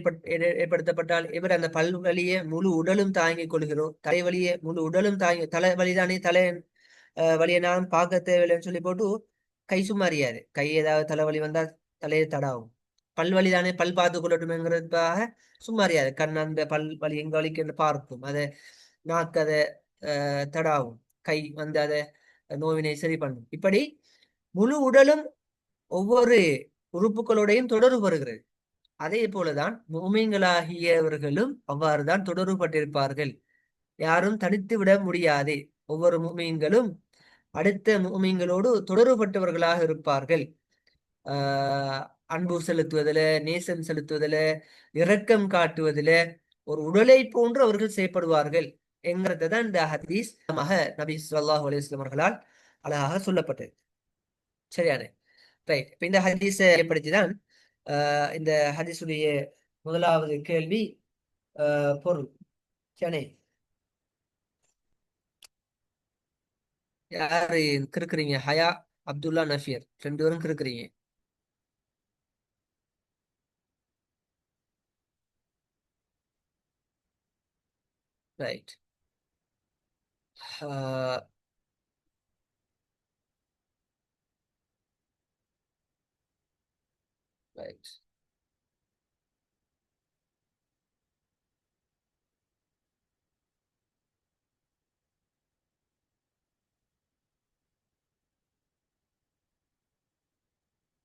ஏற்படுத்தப்பட்டால் இவர் அந்த பல் வலியை முழு உடலும் தாங்கிக் கொள்கிறோம். தலைவலியை முழு உடலும் தாங்கி, தலைவலிதானே தலை வலியை நான் பார்க்க தேவையில்லைன்னு சொல்லி போட்டு கை சும்மா அறியாது. கை ஏதாவது தலைவலி வந்தால் தலையை தடாவும். பல்வலி தானே பல் பார்த்து கொள்ளட்டும்ங்கிறதுக்காக சும்மா அறியாது. கண் அந்த பல் வலி எங்க வலிக்கு என்று பார்க்கும், அதை நாக்கு அதை தடாவும், கை வந்து அதை நோவினை சரி பண்ணும். இப்படி முழு உடலும் ஒவ்வொரு உறுப்புகளோடையும் தொடர்பு வருகிறது. அதே போலதான் முஃமின்களாகியவர்களும் அவ்வாறுதான் தொடர்புபட்டிருப்பார்கள். யாரும் தனித்து விட முடியாது. ஒவ்வொரு முஃமின்களும் அடுத்த முஃமின்களோடு தொடர்புபட்டவர்களாக இருப்பார்கள். ஆஹ் அன்பு செலுத்துவதில, நேசம் செலுத்துவதில, இரக்கம் காட்டுவதில ஒரு உடலை போன்று அவர்கள் செயல்படுவார்கள் என்கிறத தான் இந்த ஹதீஸ் நபி ஸல்லல்லாஹு அலைஹி வஸல்லம் அவர்களால் அழகாக சொல்லப்பட்டது. சரியானே? ரைட். இப்ப இந்த ஹதீஸை ஏற்படுத்திதான் இந்த ஹதீஸுடைய முதலாவது கேள்வி பொருள். சரி, யாரு கிறுக்குறீங்க? ஹயா, அப்துல்லா, நஃபியர், ரெண்டு பேரும் கிறுக்குறீங்க. ரைட். ரைட்.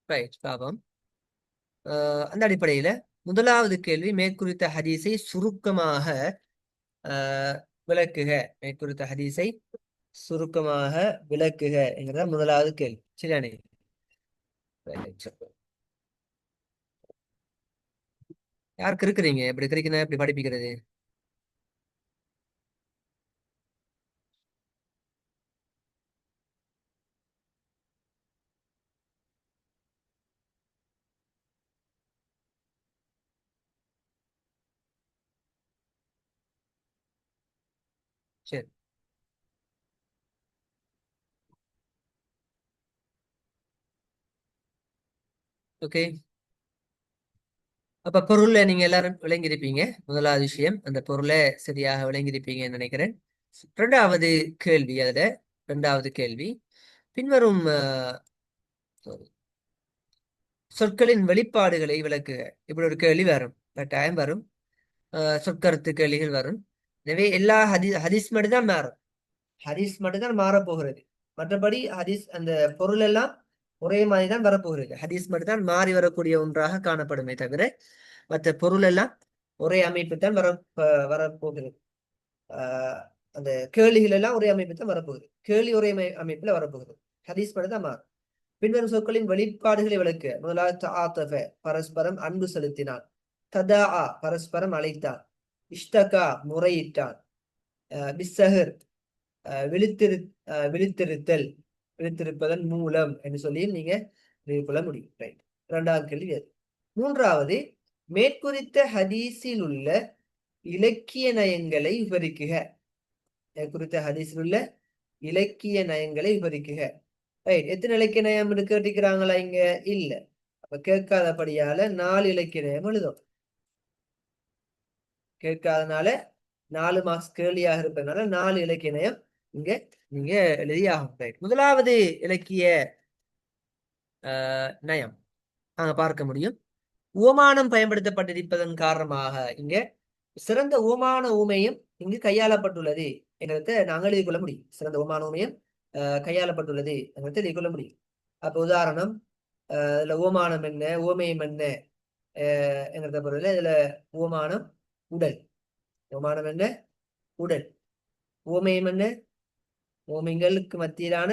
ரைட் பாபம். அந்த அடிப்படையில முதலாவது கேள்வி, மேற்குறித்த ஹதீஸை சுருக்கமாக விளக்குக. மேற்குறித்த ஹதீஸை சுருக்கமாக விளக்குக என்கிறத முதலாவது கேள்வி. சரியானே? யாருக்கு இருக்கிறீங்க இப்படி கிடைக்கணும் இப்படி படிப்பிக்கிறது? சரி, ஓகே. அப்ப பொருளை நீங்க எல்லாரும் விளங்கியிருப்பீங்க. முதலாவது விஷயம், அந்த பொருளை சரியாக விளங்கியிருப்பீங்கன்னு நினைக்கிறேன். இரண்டாவது கேள்வி, இரண்டாவது கேள்வி பின்வரும் சொற்களின் வெளிப்பாடுகளை விளக்குக. இப்படி ஒரு கேள்வி வரும், கட்டாயம் வரும். சொற்கருத்து கேள்விகள் வரும். எனவே எல்லா ஹதீஸ் மட்டும்தான் மாறும். ஹதீஸ் மட்டும்தான் மாறப்போகிறது. மற்றபடி ஹதீஸ் அந்த பொருள் எல்லாம் ஒரே மாதிரி தான் வரப்போகிறது. ஹதீஸ் மட்டும்தான் மாறி வரக்கூடிய ஒன்றாக காணப்படுமே தவிர மற்ற பொருள் எல்லாம் ஒரே அமைப்பு தான் வரப்போகிறது. அந்த கேள்விகள் எல்லாம் ஒரே அமைப்பு தான் வரப்போகுது. கேள்வி ஒரே அமைப்புல வரப்போகுது. ஹதீஸ் மட்டும் தான் மாறும். பின்வரும் சொற்களின் வெளிப்பாடுகளை விளக்க. முதலாவது ஆத்தஃப, பரஸ்பரம் அன்பு செலுத்தினான். ததா, பரஸ்பரம் அழைத்தான். இஷ்டகா, முறையிட்டான். பிஸ்ஸஹர், விழித்திரு விழித்திருத்தல், விழித்திருப்பதன் மூலம் என்று சொல்லி நீங்க கொள்ள முடியும். ரைட். இரண்டாவது கேள்வி அது. மூன்றாவது, மேற்குறித்த ஹதீஸில் உள்ள இலக்கிய நயங்களை விவரிக்குக. மேற்குறித்த ஹதீஸில் உள்ள இலக்கிய நயங்களை விவரிக்குக. ரைட். எத்தனை இலக்கிய நயம் கேட்டிருக்கிறாங்களா? இங்க இல்ல. அப்ப கேட்காதபடியால 4 இலக்கிய நயம் எழுதும். கேட்காதனால 4 மார்க்ஸ் கேள்வியாக இருப்பதனால 4 இலக்கிய நயம் இங்க நீங்க எழுதியாகும். ரைட். முதலாவது இலக்கிய நயம் நாங்க பார்க்க முடியும். உவமானம் பயன்படுத்தப்பட்டிருப்பதன் காரணமாக இங்க சிறந்த உவமான ஊமையும் இங்கு கையாளப்பட்டுள்ளது என்கிறத நாங்கள் எழுதி கொள்ள முடியும். சிறந்த உவமான ஊமையும் கையாளப்பட்டுள்ளது என்கிறத எழுதி கொள்ள முடியும். அப்ப உதாரணம், இதுல உவமானம் என்ன, ஊமையம் என்ன என்கிறத பொருள். இதுல உவமானம் உடல். உவமானம் என்ன? உடல். ஊமையம் என்ன? ஊமைங்களுக்கு மத்தியிலான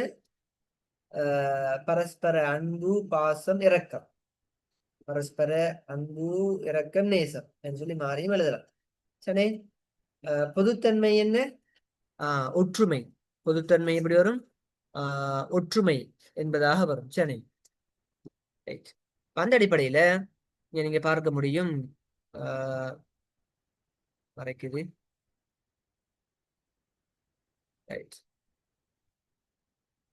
பரஸ்பர அன்பு, பாசம், இரக்கம். பரஸ்பர அன்பு, இரக்கம், நேசம் என்று சொல்லி மாறியும் எழுதலாம். சரி. பொதுத்தன்மை என்ன? ஒற்றுமை. பொதுத்தன்மை எப்படி வரும்? ஒற்றுமை என்பதாக வரும். சரி. அந்த அடிப்படையில நீங்க பார்க்க முடியும். மறைக்குது.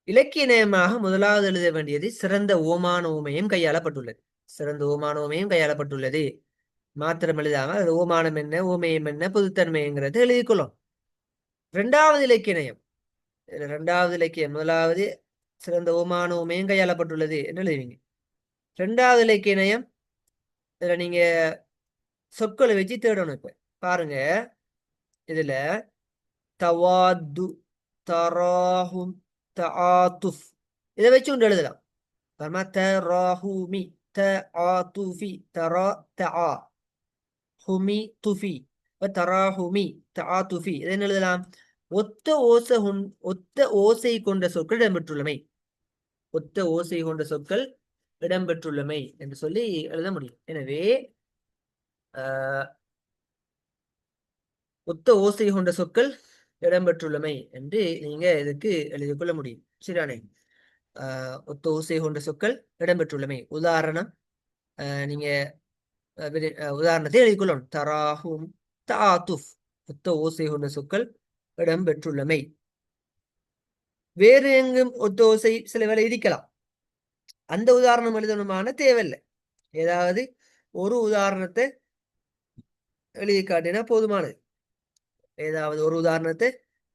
இலக்கிய நயமாக முதலாவது எழுத வேண்டியது சிறந்த ஓமான ஊமையும் கையாளப்பட்டுள்ளது. சிறந்த ஓமான ஊமையும் கையாளப்பட்டுள்ளது மாத்திரம் எழுதாம அது ஓமானம் என்ன, ஓமையம் என்ன, பொதுத்தன்மைங்கிறது எழுதிக்கொள்ளும். இரண்டாவது இலக்கிய நயம், இரண்டாவது இலக்கியம், முதலாவது சிறந்த ஓமான ஊமையும் கையாளப்பட்டுள்ளது என்று எழுதுவீங்க. இரண்டாவது இலக்கிய நயம், இதுல நீங்க சொற்களை வச்சு தேடணும். இப்ப பாருங்க, இதுல தவாது, தராஹும், தஆத்துஃப் இதை வச்சு கொண்டு எழுதலாம். தராஹுமி, தஆத்துஃபி, தஆ ஹுமி துஃபி, தராஹுமி, தஆத்துஃபி இதை என்ன எழுதலாம்? ஒத்த ஓசை கொண்ட சொற்கள் இடம்பெற்றுள்ளமை. ஒத்த ஓசை கொண்ட சொற்கள் இடம்பெற்றுள்ளமை என்று சொல்லி எழுத முடியும். எனவே ஒத்த ஓசை கொண்ட சொற்கள் இடம்பெற்றுள்ளமை என்று நீங்க இதுக்கு எழுதி கொள்ள முடியும். சரியானே? ஒத்த ஓசை கொண்ட சொற்கள் இடம்பெற்றுள்ளமை. உதாரணம், நீங்க உதாரணத்தை எழுதிக்கொள்ளணும். தராஹும், தஆத்துஃப் ஒத்த ஓசை கொண்ட சொற்கள் இடம்பெற்றுள்ளமை. வேறு எங்கும் ஒத்த ஓசை சில வேலை இருக்கலாம். அந்த உதாரணம் எழுதணுமான தேவையில்லை. ஏதாவது ஒரு உதாரணத்தை எழுதி காட்டினா போதுமானது. ஏதாவது ஒரு உதாரணத்தை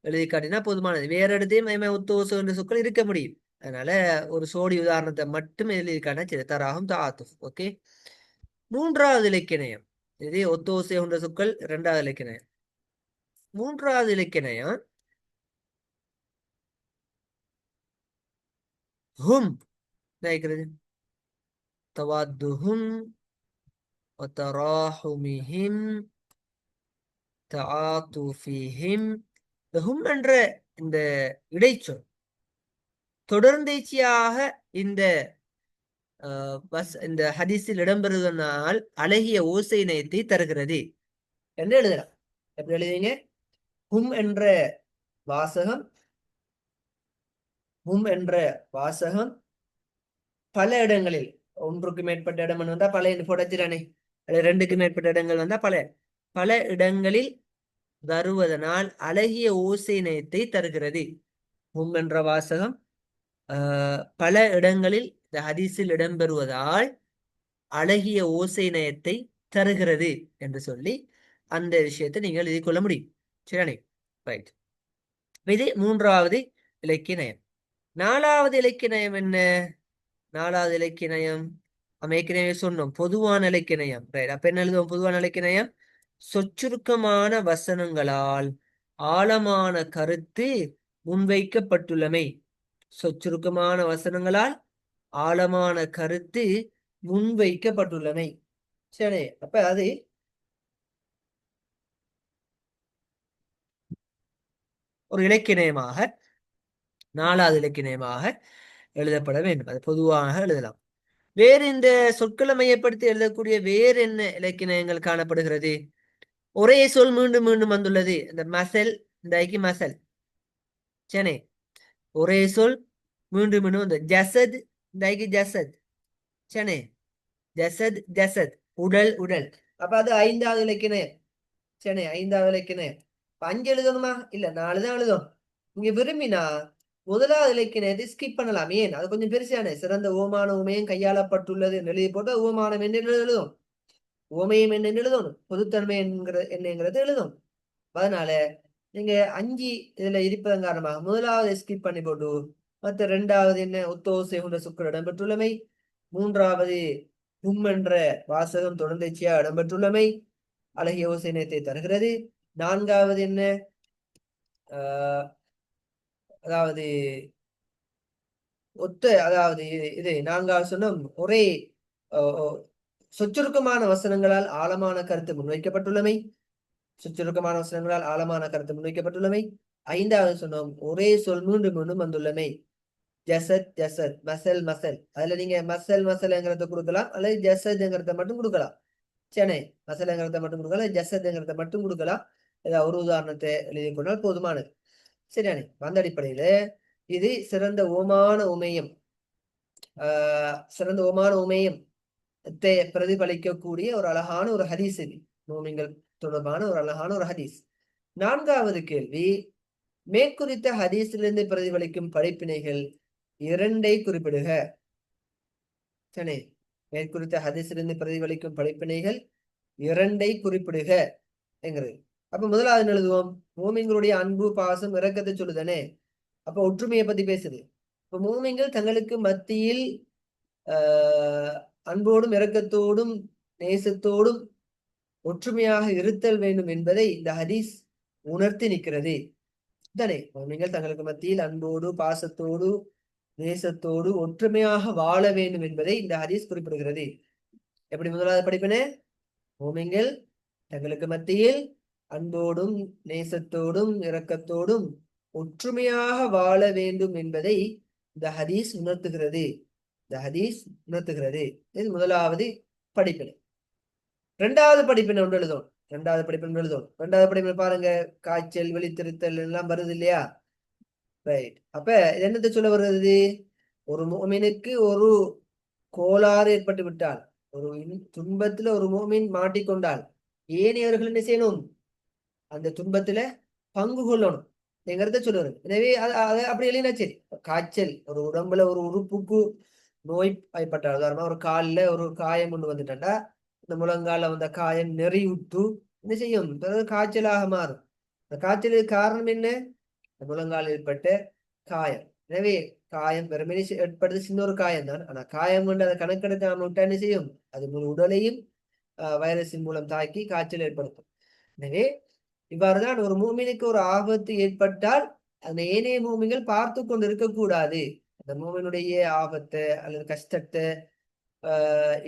எழுதி காட்டினா போதுமானது. வேற இடத்தையும் ஒத்த ஓசை கொண்ட சொற்கள் இருக்க முடியும். அதனால ஒரு சோடி உதாரணத்தை மட்டும் எழுதியிருக்கான சரி தராகும் தாத்துஃப். ஓகே, மூன்றாவது இலக்கியம் இது ஒத்தோசை என்ற சொற்கள். இரண்டாவது இலக்கியம். மூன்றாவது இலக்கியம் ஹும் நினைக்கிறது தவாத்துஹும் வதராஹுமிஹிம் தஆத்துஃபிஹிம். ஹும் என்ற இந்த இடைச்சொல் தொடர்ந்தேச்சியாக இந்த இந்த ஹதீஸில் இடம்பெறுவதனால் அழகிய ஓசை நயத்தை தருகிறது என்று எழுதலாம். எப்படி எழுதுவீங்க? ஹும் என்ற வாசகம், ஹும் என்ற வாசகம் பல இடங்களில், ஒன்றுக்கு மேற்பட்ட இடம் வந்தா பல புடச்சிடானே, ரெண்டுக்கு மேற்பட்ட இடங்கள் வந்தா பல பல இடங்களில் வருவதனால் அழகிய ஓசை நயத்தை தருகிறது. ஹும் என்ற வாசகம் பல இடங்களில் இந்த ஹதீஸில் இடம்பெறுவதால் அழகிய ஓசை நயத்தை தருகிறது என்று சொல்லி அந்த விஷயத்தை நீங்கள் எழுதி கொள்ள முடியும். சரியானே? ரைட். இது மூன்றாவது இலக்கிய நயம். நாலாவது இலக்கிய நயம் என்ன? நாலாவது இலக்கிய நயம் ஏற்கனவே சொன்னோம், பொதுவான இலக்கிய நயம். ரைட். அப்ப என்ன எழுதுவோம்? பொதுவான இலக்கிய நயம் சொச்சுருக்கமான வசனங்களால் ஆழமான கருத்து முன்வைக்கப்பட்டுள்ளமை. சொச்சுருக்கமான வசனங்களால் ஆழமான கருத்து முன்வைக்கப்பட்டுள்ளமை. சரி, அப்ப அது ஒரு இலக்கியமாக, நாலாவது இலக்கியமாக எழுதப்பட வேண்டும். அது பொதுவாக எழுதலாம். வேறு இந்த சொற்களை மையப்படுத்தி எழுதக்கூடிய வேறு என்ன இலக்கியங்கள் காணப்படுகிறது? ஒரே சொல் மீண்டும் மீண்டும் வந்துள்ளது. இந்த மசல், இந்த ஐக்கி மசல். சரி, ஒரே சொல் மீண்டும் மீண்டும் வந்து ஜசத், இந்த ஐக்கி ஜசத். சரி, ஜசத் ஜசத், உடல் உடல். அப்ப அது ஐந்தாவது இலக்கியம். சரி, ஐந்தாவது இலக்கியம். 5 எழுதணுமா? இல்ல, 4 தான் எழுதும். நீங்க விரும்பினா முதலாவது இலக்கியத்தை ஸ்கிப் பண்ணலாம். ஏன்? அது கொஞ்சம் பெருசான சிறந்த ஓமான உமையும் கையாளப்பட்டுள்ளது எழுதி போட்டா ஓமானம் என்ன எழுதும், ஓமையம் என்ன எழுதணும், பொதுத்தன்மை என்னங்கிறது எழுதும். அதனால நீங்க 5 இதுல இருப்பதன் காரணமாக முதலாவது ஸ்கிப் பண்ணி போட்டு மற்ற இரண்டாவது என்ன ஒத்தோசை கொண்ட சொற்கள் இடம்பெற்றுள்ளமை, மூன்றாவது ஹும் என்ற வாசகம் தொடர்ந்தேச்சியா இடம்பெற்றுள்ளமை அழகிய ஓசை நயத்தை தருகிறது. நான்காவது என்ன? அதாவது அதாவது இது நான்காவது சொன்னோம், ஒரே சொச்சுருக்கமான வசனங்களால் ஆழமான கருத்து முன்வைக்கப்பட்டுள்ளமை. சொச்சுருக்கமான வசனங்களால் ஆழமான கருத்து முன்வைக்கப்பட்டுள்ளமை. ஐந்தாவது சொன்னோம், ஒரே சொல் மீண்டும் மீண்டும் வந்துள்ளமை. ஜசத் ஜசத், மசல் மசல். அதுல நீங்க மசல் மசல்ங்கிறத கொடுக்கலாம், அல்லது ஜசத்ங்கிறத மட்டும் கொடுக்கலாம். சரி, மசல்ங்கிறத மட்டும் கொடுக்கலாம், ஜசத்ங்கிறத மட்டும் கொடுக்கலாம். ஏதாவது ஒரு உதாரணத்தை எழுதி கொண்டால் போதுமானது. சரியானே? அந்த அடிப்படையில இது சிறந்த ஓமான உமையம், சிறந்த ஓமான உமையம் பிரதிபலிக்கக்கூடிய ஒரு அழகான ஒரு ஹதீஸ். இது மோமின்கள் தொடர்பான ஒரு அழகான ஒரு ஹதீஸ். நான்காவது கேள்வி, மேற்குறித்த ஹதீஸிலிருந்து பிரதிபலிக்கும் படிப்பினைகள் 2 குறிப்பிடுக. சரி, மேற்குறித்த ஹதீஸிலிருந்து பிரதிபலிக்கும் படிப்பினைகள் 2 குறிப்பிடுக என்கிறது. அப்ப முதலாவது எழுதுவோம், மோமின்களுடைய அன்பு பாசம் இரக்கத்தை சொல்லுதானே. அப்ப ஒற்றுமையை பத்தி பேசுது. இப்ப மோமின்கள் தங்களுக்கு மத்தியில் அன்போடும் இரக்கத்தோடும் நேசத்தோடும் ஒற்றுமையாக இருத்தல் வேண்டும் என்பதை இந்த ஹதீஸ் உணர்த்தி நிற்கிறது. தானே, நீங்கள் தங்களுக்கு மத்தியில் அன்போடு பாசத்தோடு நேசத்தோடு ஒற்றுமையாக வாழ வேண்டும் என்பதை இந்த ஹதீஸ் குறிப்பிடுகிறது. எப்படி முதலாவது படிப்பின? மோமின்கள் தங்களுக்கு மத்தியில் அன்போடும் நேசத்தோடும் இரக்கத்தோடும் ஒற்றுமையாக வாழ வேண்டும் என்பதை இந்த ஹதீஸ் உணர்த்துகிறது. இந்த ஹதீஸ் உணர்த்துகிறது. இது முதலாவது படிப்பினை. இரண்டாவது படிப்பினை ஒன்று எழுதும். இரண்டாவது படிப்பினை எழுதும். இரண்டாவது படிப்பினை பாருங்க, காய்ச்சல் விழித்திருத்தல் எல்லாம் வருது இல்லையா? ரைட். அப்ப என்னத்தை சொல்ல வருது? ஒரு மோமினுக்கு ஒரு கோளாறு ஏற்பட்டு விட்டால், ஒரு துன்பத்துல ஒரு மோமின் மாட்டிக்கொண்டால் ஏனையவர்கள் என்ன செய்யணும்? அந்த துன்பத்துல பங்கு கொள்ளணும் என்கிறத சொல்லுவாரு. எனவே அதை அப்படி இல்லைன்னா சரி, காய்ச்சல் ஒரு உடம்புல ஒரு உறுப்புக்கு நோய் ஏற்பட்டால், உதாரணமா ஒரு காலில் ஒரு காயம் கொண்டு வந்துட்டாண்டா, இந்த முழங்கால வந்த காயம் நெறிவுற்று என்ன செய்யும்? பிறகு காய்ச்சலாக மாறும். இந்த காய்ச்சலுக்கு காரணம் என்ன? இந்த முழங்கால் ஏற்பட்ட காயம். எனவே காயம் வெறுமனே ஏற்படுது சின்ன ஒரு காயம் தான். ஆனா காயம் கொண்டு அதை கணக்கெடுத்து நம்ம விட்டா என்ன செய்யும்? அது முழு உடலையும் வைரஸின் மூலம் தாக்கி காய்ச்சல் ஏற்படுத்தும். எனவே இவ்வாறுதான் ஒரு மூமினுக்கு ஒரு ஆபத்து ஏற்பட்டால் அந்த ஏனைய மூமிகள் பார்த்து கொண்டு இருக்கக்கூடாது. அந்த மூமினுடைய ஆபத்தை அல்லது கஷ்டத்தை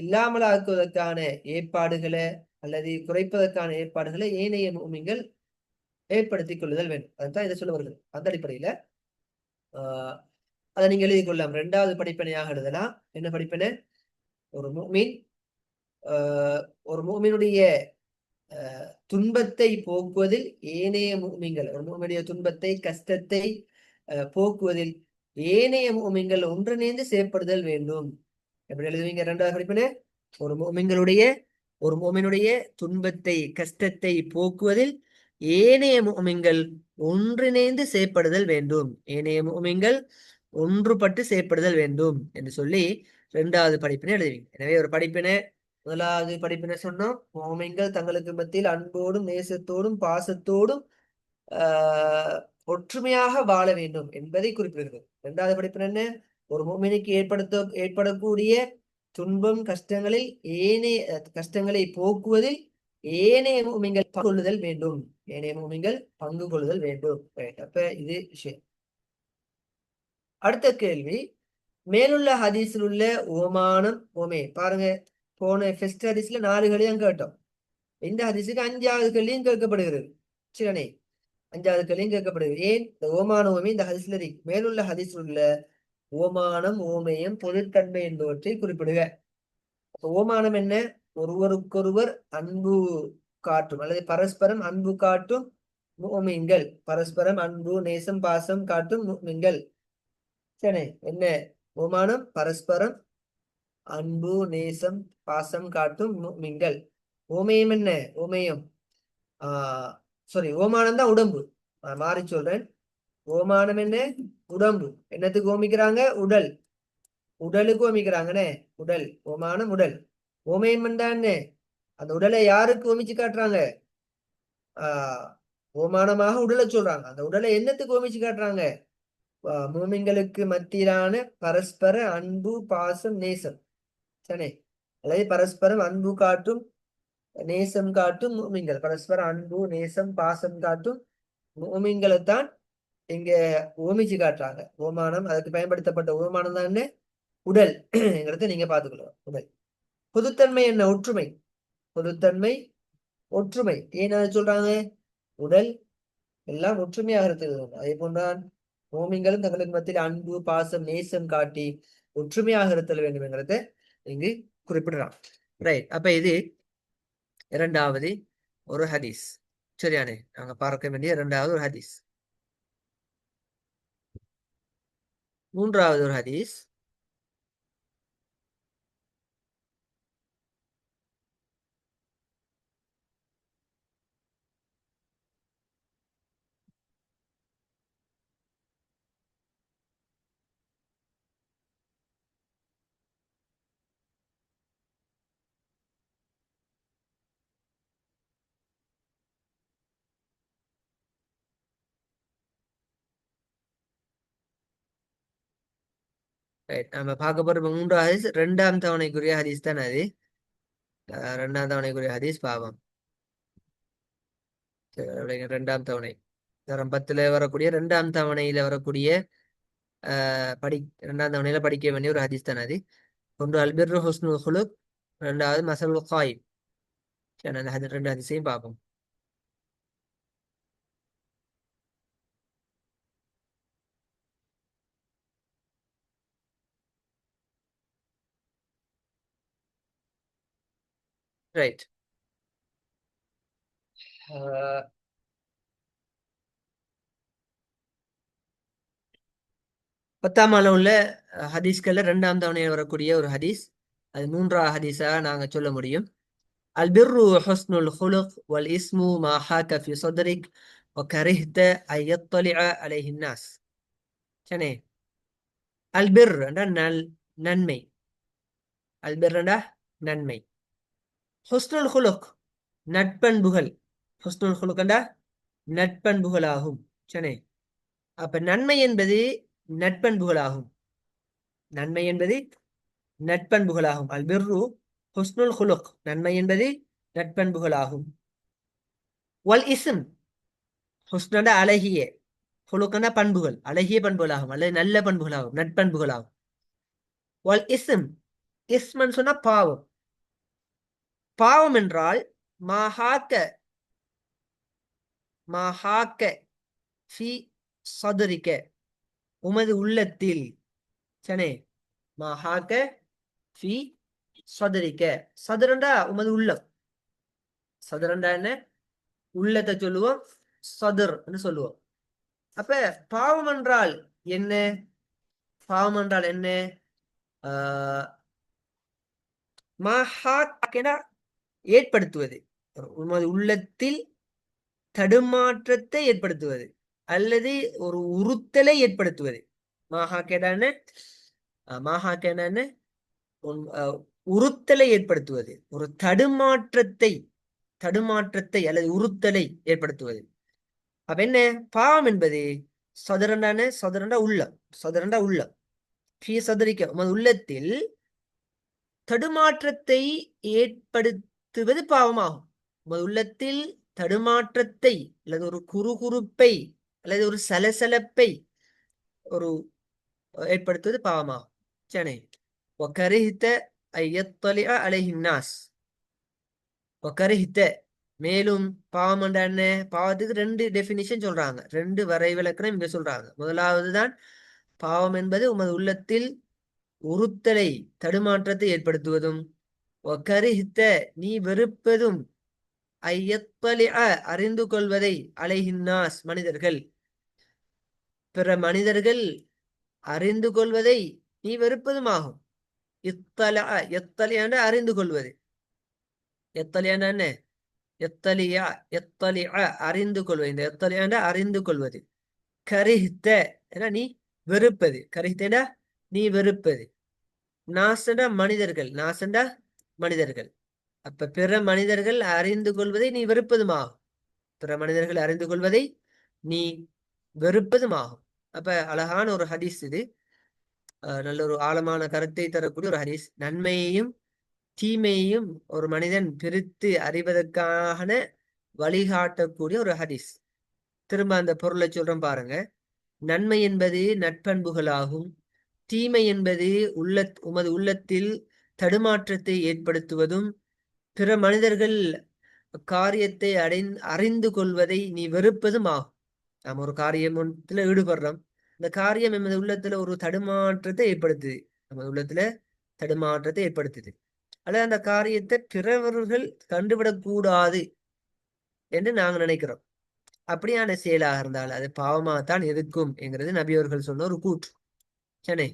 இல்லாமல் ஆக்குவதற்கான ஏற்பாடுகளை அல்லது குறைப்பதற்கான ஏற்பாடுகளை ஏனைய மூமிங்கள் ஏற்படுத்திக் கொள்ளுதல் வேண்டும். அதுதான் இதை சொல்ல வருகிறது. அந்த அடிப்படையில அதை நீங்க எழுதி கொள்ளலாம். 2வது படிப்பினையாக எழுதலாம். என்ன படிப்பினை? ஒரு மூமின் ஒரு மூமினுடைய துன்பத்தை போக்குவதில் ஏனைய மூமிங்கள் ஒரு மூமினுடைய துன்பத்தை கஷ்டத்தை போக்குவதில் ஏனைய மூமிங்கள் ஒன்றிணைந்து செயற்படுதல் வேண்டும். எப்படி எழுதுவீங்க? 2வது படிப்பினை, ஒரு மூமினுடைய துன்பத்தை கஷ்டத்தை போக்குவதில் ஏனைய மூமிங்கள் ஒன்றிணைந்து செயற்படுதல் வேண்டும். ஏனைய மூமிங்கள் ஒன்றுபட்டு செயற்படுதல் வேண்டும் என்று சொல்லி 2வது படிப்பினை எழுதுவீங்க. எனவே ஒரு படிப்பினை, முதலாவது படிப்பினை சொன்னோம், மூமின்கள் தங்களுக்கு மத்தியில் அன்போடும் நேசத்தோடும் பாசத்தோடும் ஒற்றுமையாக வாழ வேண்டும் என்பதை குறிப்பிடுகிறது. 2வது படிப்பினை என்ன? ஒரு மூமினுக்கு ஏற்படக்கூடிய துன்பம் கஷ்டங்களில் ஏனைய கஷ்டங்களை போக்குவதில் ஏனைய மூமின்கள் பங்கு கொள்ளுதல் வேண்டும். ஏனைய மூமின்கள் பங்கு கொள்ளுதல் வேண்டும். அப்ப இது விஷயம். அடுத்த கேள்வி, மேலுள்ள ஹதீஸில் உள்ள ஓமானம் ஓமே பாருங்க. போன ஃபர்ஸ்ட் ஹதீஸ்ல 4 கேள்வியும் கேட்டோம். இந்த ஹதீஸுக்கு 5வது கேள்வியும் கேட்கப்படுகிறது. சரியானே? 5வது கேள்வியும் கேட்கப்படுகிறது. ஏன் இந்த ஓமான ஓமே இந்த ஹதீஸ்ல இருக்கு? மேலுள்ள ஹதீஸில் உள்ள ஓமானம் ஓமேயம் பொதுத்தன்மை என்பவற்றை குறிப்பிடுக. ஓமானம் என்ன? ஒருவருக்கொருவர் அன்பு காட்டும் அல்லது பரஸ்பரம் அன்பு காட்டும் மூமின்கள், பரஸ்பரம் அன்பு நேசம் பாசம் காட்டும் மூமின்கள். சரி, என்ன ஓமானம்? பரஸ்பரம் அன்பு நேசம் பாசம் காட்டும் மூமின்கள். ஓமேயம் என்ன? ஓமேயம் ஓமானம் தான் உடம்பு. மாறி சொல்றேன். ஓமானம் என்ன? உடம்பு. என்னத்துக்கு ஓமிக்கிறாங்க? உடல். உடலுக்கு ஓமிக்கிறாங்கண்ணே. உடல். ஓமானம் உடல். ஓமேயம் என்ன? அந்த உடலை யாருக்கு ஓமிச்சு காட்டுறாங்க? ஓமானமாக உடலை சொல்றாங்க. அந்த உடலை என்னத்துக்கு ஓமிச்சு காட்டுறாங்க? மூமின்களுக்கு மத்தியிலான பரஸ்பர அன்பு பாசம் நேசம். சரி, அல்லது பரஸ்பரம் அன்பு காட்டும் நேசம் காட்டும் மூமின்கள், பரஸ்பர அன்பு நேசம் பாசம் காட்டும் மூமின்களைத்தான் இங்க ஓமிச்சு காட்டுறாங்க. ஓமானம், அதுக்கு பயன்படுத்தப்பட்ட ஓமானம் தான் என்ன? உடல் என்கிறத நீங்க பார்த்துக்கணும். உடல். பொதுத்தன்மை என்ன? ஒற்றுமை. பொதுத்தன்மை ஒற்றுமை. ஏன் அதை சொல்றாங்க? உடல் எல்லாம் ஒற்றுமையாக இருக்கிறது. அதே போன்றான் மூமின்களும் தங்களுக்கு மத்தியில் அன்பு பாசம் நேசம் காட்டி ஒற்றுமையாக இருத்தல் வேண்டும் என்கிறத இங்கு குறிப்பிடுறான். ரைட். அப்ப இது 2வது ஒரு ஹதீஸ். சரியானே? நாங்க பார்க்க வேண்டிய 2வது ஒரு ஹதீஸ். 3வது ஒரு ஹதீஸ். நம்ம பார்க்க போற 3வது ஹதீஸ் 2ஆம் தவணைக்குரிய ஹதீஸ் தான். அது 2ஆம் தவணைக்குரிய ஹதீஸ் பாவம். 2ஆம் தவணை தரம் 10ல வரக்கூடிய 2ஆம் தவணையில வரக்கூடிய 2ஆம் தவணையில படிக்க வேண்டிய ஒரு ஹதீஸ் தான் அது. ஒன்று அல்பிர்ரு ஹுஸ்னுல் குலுக், 2வது மஸலுல் காயிம். அந்த 2 ஹதீஸையும் பார்ப்போம். ரைட். 10ஆம் உள்ள ஹதீஸ்கள்ல 2ஆம் தவணையில் வரக்கூடிய ஒரு ஹதீஸ். அது 3வது ஹதீஸா நாங்க சொல்ல முடியும். அல்பிர்ரு ஹுஸ்னுல் குலுக் வல் இஸ்மு மா ஹாக ஃபி ஸத்ரிக் வ கரிஹ்த அன் யத்தலிஅ அலைஹி الناس. சரி, அல்பிர் என்ற நன்மை. அல்பிர் என்ற நன்மை. ஹுஸ்னுல் குலுக் நட்பண்புகள். ஹுஸ்னுல் குலுக் என்ற நட்பண்புகள் ஆகும். சரி, அப்ப நன்மை என்பது நட்பண்புகளாகும். நன்மை என்பது நட்பண்புகளாகும். அல் பிர்ரு ஹுஸ்னுல் ஹுலுக், நன்மை என்பது நட்பண்புகளாகும். வல் இஸ்ம், ஹுஸ்னட அழகிய, ஹுலுக்கன பண்புகள், அழகிய பண்புகளாகும் அல்லது நல்ல பண்புகளாகும், நட்பண்புகளாகும். வல் இஸ்ம், இஸ்மன் சொன்னா பாவம். பாவம் என்றால் மாஹாக்க, மாஹாக்க ஃபி சதுரிக்க, உமது உள்ளத்தில். சனே, மாஹாக்க ஃபி சதுரிக்க, சதுரண்டா உமது உள்ளம். சதுரண்டா என்ன? உள்ளத்தை சொல்லுவோம், சதுர் சொல்லுவோம். அப்ப பாவம் என்றால் என்ன? பாவம் என்றால் என்ன? ஏற்படுத்துவது, உமது உள்ளத்தில் தடுமாற்றத்தை ஏற்படுத்துவது அல்லது ஒரு உறுத்தலை ஏற்படுத்துவது. மாஹாக்கேடான மாஹாக்கேடான உறுத்தலை ஏற்படுத்துவது, ஒரு தடுமாற்றத்தை, தடுமாற்றத்தை அல்லது உறுத்தலை ஏற்படுத்துவது. அப்ப என்ன பாவம் என்பது? சதுரண்டான, சதுரண்டா உள்ளம், சதுரண்டா உள்ளம். சதுரிக்க, உமது உள்ளத்தில் தடுமாற்றத்தை ஏற்படுத்துவது பாவமாகும். உமது உள்ளத்தில் தடுமாற்றத்தை அல்லது ஒரு குறுகுறுப்பை அல்லது ஒரு சலசலப்பை ஒரு ஏற்படுத்துவது பாவமாகும். சரி, وكرهت أن يطلع عليه الناس. وكرهت, மேலும் பாவம் என்ற என்ன? பாவத்துக்கு ரெண்டு டெபினிஷன் சொல்றாங்க, ரெண்டு வரைவிலக்கணம் இங்க சொல்றாங்க. முதலாவதுதான் பாவம் என்பது உமது உள்ளத்தில் உறுத்தலை, தடுமாற்றத்தை ஏற்படுத்துவதும், ஒகரிஹித்த நீ வெறுப்பதும், ஐயத்தலிஅ அறிந்து கொள்வதை, அலைஹின்னாஸ் மனிதர்கள், பிற மனிதர்கள் அறிந்து கொள்வதை நீ வெறுப்பதும் ஆகும். இத்தலா, எத்தலியாண்ட அறிந்து கொள்வது, எத்தலியாண்ட என்ன? எத்தலியா, எத்தலிஅ அறிந்து கொள்வது, இந்த எத்தலியாண்ட அறிந்து கொள்வது. கரிஹ்த என நீ வெறுப்பது, கரிஹ்தா நீ வெறுப்பது. நாசண்டா மனிதர்கள், நாசண்டா மனிதர்கள். அப்ப பிற மனிதர்கள் அறிந்து கொள்வதை நீ வெறுப்பதுமாகும், பிற மனிதர்கள் அறிந்து கொள்வதை நீ வெறுப்பதுமாகும். அப்ப அழகான ஒரு ஹதீஸ் இது, நல்ல ஒரு ஆழமான கருத்தை தரக்கூடிய ஒரு ஹதீஸ். நன்மையையும் தீமையையும் ஒரு மனிதன் பிரித்து அறிவதற்கான வழிகாட்டக்கூடிய ஒரு ஹதீஸ். திரும்ப அந்த பொருளை சொல்றோம் பாருங்க. நன்மை என்பது நட்பண்புகளாகும், தீமை என்பது உமது உள்ளத்தில் தடுமாற்றத்தை ஏற்படுத்துவதும், பிற மனிதர்கள் காரியத்தை அறிந்து கொள்வதை நீ வெறுப்பதும் ஆகும். நாம் ஒரு காரியத்துல ஈடுபடுறோம், இந்த காரியம் எமது உள்ளத்துல ஒரு தடுமாற்றத்தை ஏற்படுத்துது, நமது உள்ளத்துல தடுமாற்றத்தை ஏற்படுத்துது, அல்லது அந்த காரியத்தை பிறவர்கள் கண்டுவிடக்கூடாது என்று நாங்க நினைக்கிறோம். அப்படியான செயலாக இருந்தால் அது பாவமாகத்தான் இருக்கும் என்கிறது நபியவர்கள் சொன்ன ஒரு கூற்று. சரி,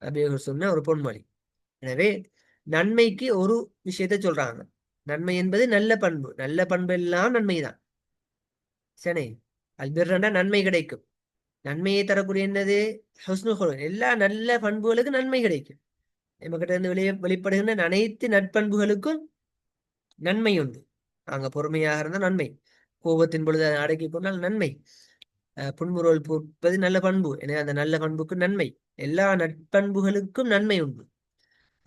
நபியவர்கள் சொன்ன ஒரு பொன்மொழி. எனவே நன்மைக்கு ஒரு விஷயத்த சொல்றாங்க, நன்மை என்பது நல்ல பண்பு, நல்ல பண்பு எல்லாம் நன்மைதான். சரி, அல்பிர்ரண்டா நன்மை கிடைக்கும். நன்மையை தரக்கூடிய என்னது? ஹுஸ்னுல், எல்லா நல்ல பண்புகளுக்கும் நன்மை கிடைக்கும். நம்ம கிட்ட இருந்து வெளிப்படுகின்ற அனைத்து நட்பண்புகளுக்கும் நன்மை உண்டு. நாங்க பொறுமையாக இருந்தால் நன்மை, கோபத்தின் பொழுது அதை அடக்கி கொண்டால் நன்மை, புன்முறுவல் பூப்பது நல்ல பண்பு, எனவே அந்த நல்ல பண்புக்கு நன்மை, எல்லா நட்பண்புகளுக்கும் நன்மை உண்டு.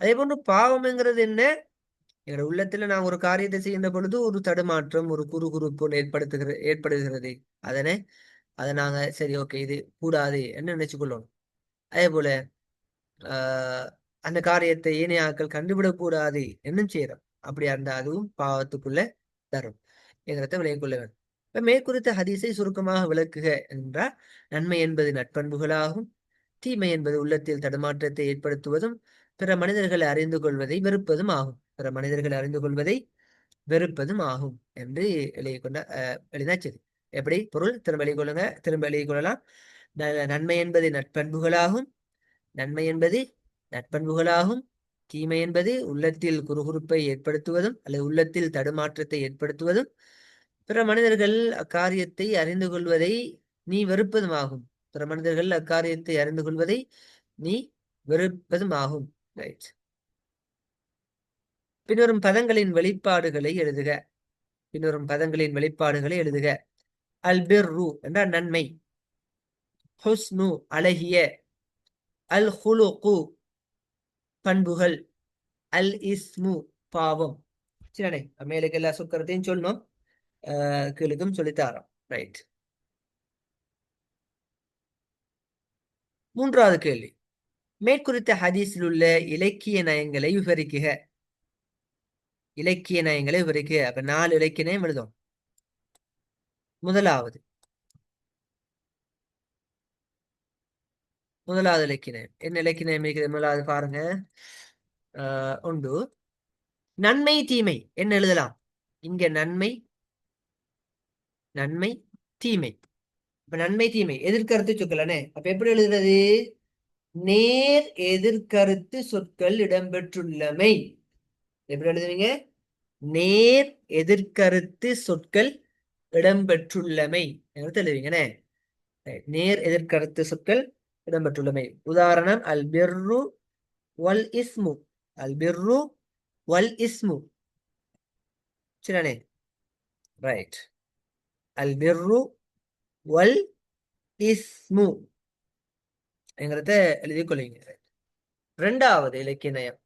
அதே போன்று பாவம்ங்கிறது என்ன? எங்களோட உள்ளத்துல நாங்க ஒரு காரியத்தை செய்கின்ற பொழுது ஒரு தடுமாற்றம், ஒரு குறுகுறுப்பு ஏற்படுகிறது. அதை நாங்க சரி, ஓகே, இது கூடாது என்ன நினைச்சு கொள்ளணும். அதே போல அந்த காரியத்தை ஏனையாக்கள் கண்டுவிடக்கூடாது என்னும் செய்யறோம். அப்படியா இருந்தா அதுவும் பாவத்துக்குள்ள தரும் என்கிறத விளங்கிக் கொள்ள வேண்டும். இப்ப மேற்குறித்த ஹதீஸை சுருக்கமாக விளக்குக என்றால், நன்மை என்பது நட்பண்புகளாகும், தீமை என்பது உள்ளத்தில் தடுமாற்றத்தை ஏற்படுத்துவதும், பிற மனிதர்களை அறிந்து கொள்வதை வெறுப்பதும் ஆகும், பிற மனிதர்களை அறிந்து கொள்வதை வெறுப்பதும் ஆகும் என்று எழுதினா சரி. எப்படி பொருள்? திரும்ப எழுதிக் கொள்ளுங்க, திரும்ப எழுதிக் கொள்ளலாம். நன்மை என்பது நட்பண்புகளாகும், நன்மை என்பது நட்பண்புகளாகும், தீமை என்பது உள்ளத்தில் குறுகுறுப்பை ஏற்படுத்துவதும் அல்லது உள்ளத்தில் தடுமாற்றத்தை ஏற்படுத்துவதும், பிற மனிதர்கள் அக்காரியத்தை அறிந்து கொள்வதை நீ வெறுப்பதும் ஆகும், பிற மனிதர்கள் அக்காரியத்தை அறிந்து கொள்வதை நீ வெறுப்பதும் ஆகும். ரைட். பின்வரும் பதங்களின் வெளிப்பாடுகளை எழுதுக. பின்வரும் பதங்களின் வெளிப்பாடுகளை எழுதுக. அல் பிர்ரு என்றால் நன்மை, ஹுஸ்னு அழகிய, அல் ஹுலுகு பண்புகள், அல் இஸ்மு பாவம். சரியானே, மேலுக்கு எல்லா சொற்கரத்தையும் சொல்லணும், கீழுக்கும் சொல்லித்தாரோம். ரைட். மூன்றாவது கேள்வி, மேற்குறித்த ஹதீஸில் உள்ள இலக்கிய நயங்களை விவரிக்குக. இலக்கிய நயங்களை விவரிக்குக. அப்ப 4 இலக்கிய நயம் எழுதும். முதலாவது இலக்கிய நயம் என்ன இலக்கிய நயம் இருக்குது? முதலாவது பாருங்க, உண்டு நன்மை தீமை என்ன எழுதலாம்? இங்க நன்மை தீமை. இப்ப நன்மை தீமை எதிர்கருத்து சொற்கள். அப்ப எப்படி எழுதுறது? நேர் எதிர்கருத்து சொற்கள் இடம்பெற்றுள்ளமை. எப்படி எழுதுவீங்க? நேர் எதிர்கருத்து சொற்கள் இடம்பெற்றுள்ளமை எழுதுவீங்கண்ணே. நேர் எதிர்கருத்து சொற்கள் இடம்பெற்றுள்ளமை. உதாரணம், அல் பிர்ரு வல் இஸ்மு. அல் பிர்ரு வல் இஸ்மு. சரியானே, ரைட். அல் பிர்ரு வல் இஸ்மு என்கிறத எழுதிக் கொள்ளுங்க. இரண்டாவது இலக்கிய நயம்.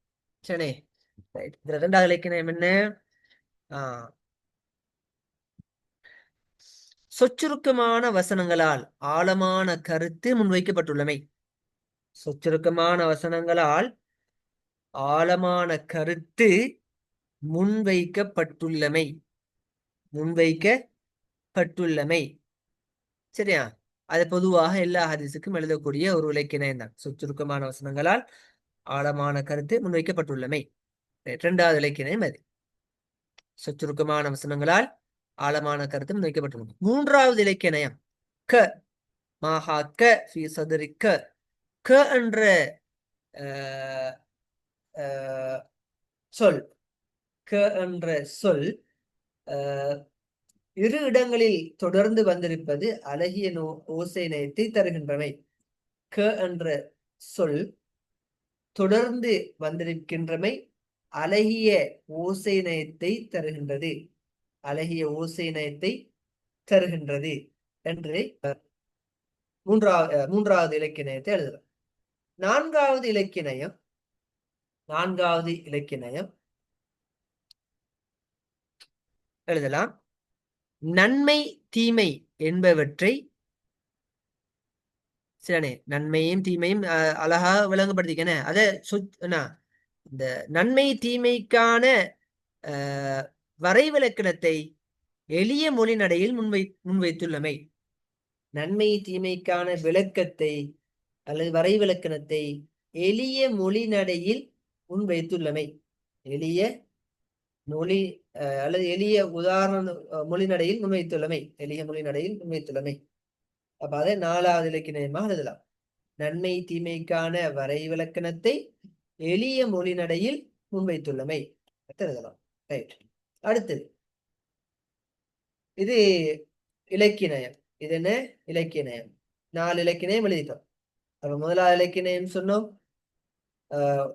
சரி, இதுல இரண்டாவது இலக்கிய நயம் என்ன? சொச்சுருக்கமான வசனங்களால் ஆழமான கருத்து முன்வைக்கப்பட்டுள்ளமை. சொச்சுருக்கமான வசனங்களால் ஆழமான கருத்து முன்வைக்கப்பட்டுள்ளமை. சரியா? அது பொதுவாக எல்லா ஹதீஸுக்கும் எழுதக்கூடிய ஒரு இலக்கிய நயம் தான். சொச்சுருக்கமான வசனங்களால் ஆழமான கருத்து முன்வைக்கப்பட்டுள்ளமை. இரண்டாவது இலக்கிய நயம் அது. சொச்சுருக்கமான வசனங்களால் ஆழமான கருத்து முன்வைக்கப்பட்டுள்ளது. மூன்றாவது இலக்கிய நயம் க மாஹா க ஃபி சதுரி க என்ற சொல், க என்ற சொல் இரு இடங்களில் தொடர்ந்து வந்திருப்பது அழகிய ஓசை நயத்தை தருகின்றவை. க என்ற சொல் தொடர்ந்து வந்திருக்கின்றமை அழகிய ஓசை நயத்தை தருகின்றது. அழகிய ஓசை நயத்தை தருகின்றது என்று மூன்றாவது இலக்கிய நயத்தை எழுதலாம். நான்காவது இலக்கிய நயம் எழுதலாம். நன்மை தீமை என்பவற்றை, சரியானே, நன்மையும் தீமையும் அழகா விளங்கப்படுத்திக்கன. அத இந்த நன்மை தீமைக்கான வரைவிலக்கணத்தை எளிய மொழி நடையில் முன்வைத்துள்ளமை. நன்மை தீமைக்கான விளக்கத்தை அல்லது வரைவிலக்கணத்தை எளிய மொழி நடையில் முன்வைத்துள்ளமை. எளிய மொழி அல்லது எளிய உதாரண மொழி நடையில் முன்வைத்துள்ளமை. எளிய மொழி நடையில் முன்வைத்துள்ளமை. அப்ப அதை நாலாவது இலக்கிய நயமாக எழுதலாம். நன்மை தீமைக்கான வரைவிலக்கணத்தை எளிய மொழி நடையில் முன்வைத்துள்ளமை எழுதலாம். ரைட். அடுத்தது இது இலக்கிய நயம். இது என்ன? இலக்கிய நயம். 4 இலக்கிய நயம் எழுதிட்டோம். அப்ப முதலாவது இலக்கிய நயம் சொன்னோம்,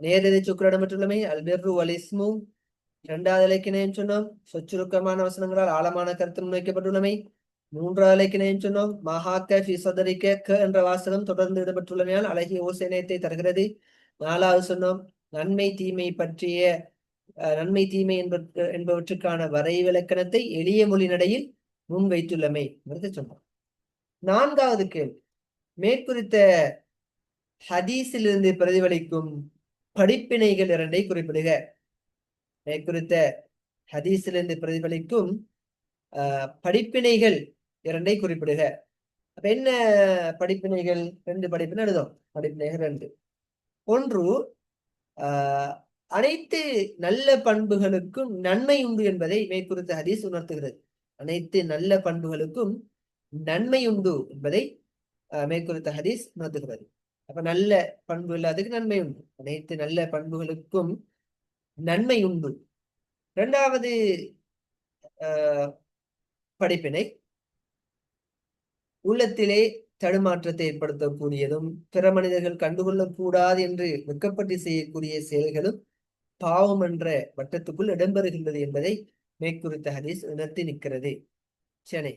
நேரடி சொற்கள் இடம்பெற்றுள்ளமை, அல் பிர்ரு வல் இஸ்மு. இரண்டாவது இலக்கிய நயம் சொன்னோம், சொச்சுருக்கமான வசனங்களால் ஆழமான கருத்து முன்வைக்கப்பட்டுள்ளமை. மூன்றாவது இலக்கிய நயம் சொன்னோம், மஹாக்க ஃபி சதரிக்க க என்ற வாசகம் தொடர்ந்து இடம்பெற்றுள்ளமையால் அழகிய ஓசை நயத்தை தருகிறது. நாலாவது சொன்னோம், நன்மை தீமை என்பவற்றுக்கான வரைவிலக்கணத்தை எளிய மொழி நடையில் முன்வைத்துள்ளமை சொன்னோம். நான்காவது கேள்வி, மேற்குறித்த ஹதீஸிலிருந்து பிரதிபலிக்கும் படிப்பினைகள் 2 குறிப்பிடுக. மேற்குறித்த ஹதீஸிலிருந்து பிரதிபலிக்கும் படிப்பினைகள் 2 குறிப்பிடுக. அப்ப என்ன படிப்பினைகள்? 2 படிப்பினை எழுதும். படிப்பினைகள் 2. ஒன்று, அனைத்து நல்ல பண்புகளுக்கும் நன்மை உண்டு என்பதை மேற்குறித்த ஹதீஸ் உணர்த்துகிறது. அனைத்து நல்ல பண்புகளுக்கும் நன்மை உண்டு என்பதை மேற்குறித்த ஹதீஸ் உணர்த்துகிறது. அப்ப நல்ல பண்பு இல்லாததுக்கு நன்மை உண்டு. அனைத்து நல்ல பண்புகளுக்கும் நன்மை உண்டு. இரண்டாவது படிப்பினை, உள்ளத்திலே தடுமாற்றத்தை ஏற்படுத்தக்கூடியதும் பிற மனிதர்கள் கண்டுகொள்ளக்கூடாது என்று வெக்கப்பட்டு செய்யக்கூடிய செயல்களும் பாவம் என்ற வட்டத்துக்குள் இடம்பெறுகின்றது என்பதை மேற்குறித்த ஹதீஸ் உணர்த்தி நிற்கிறது. சரி,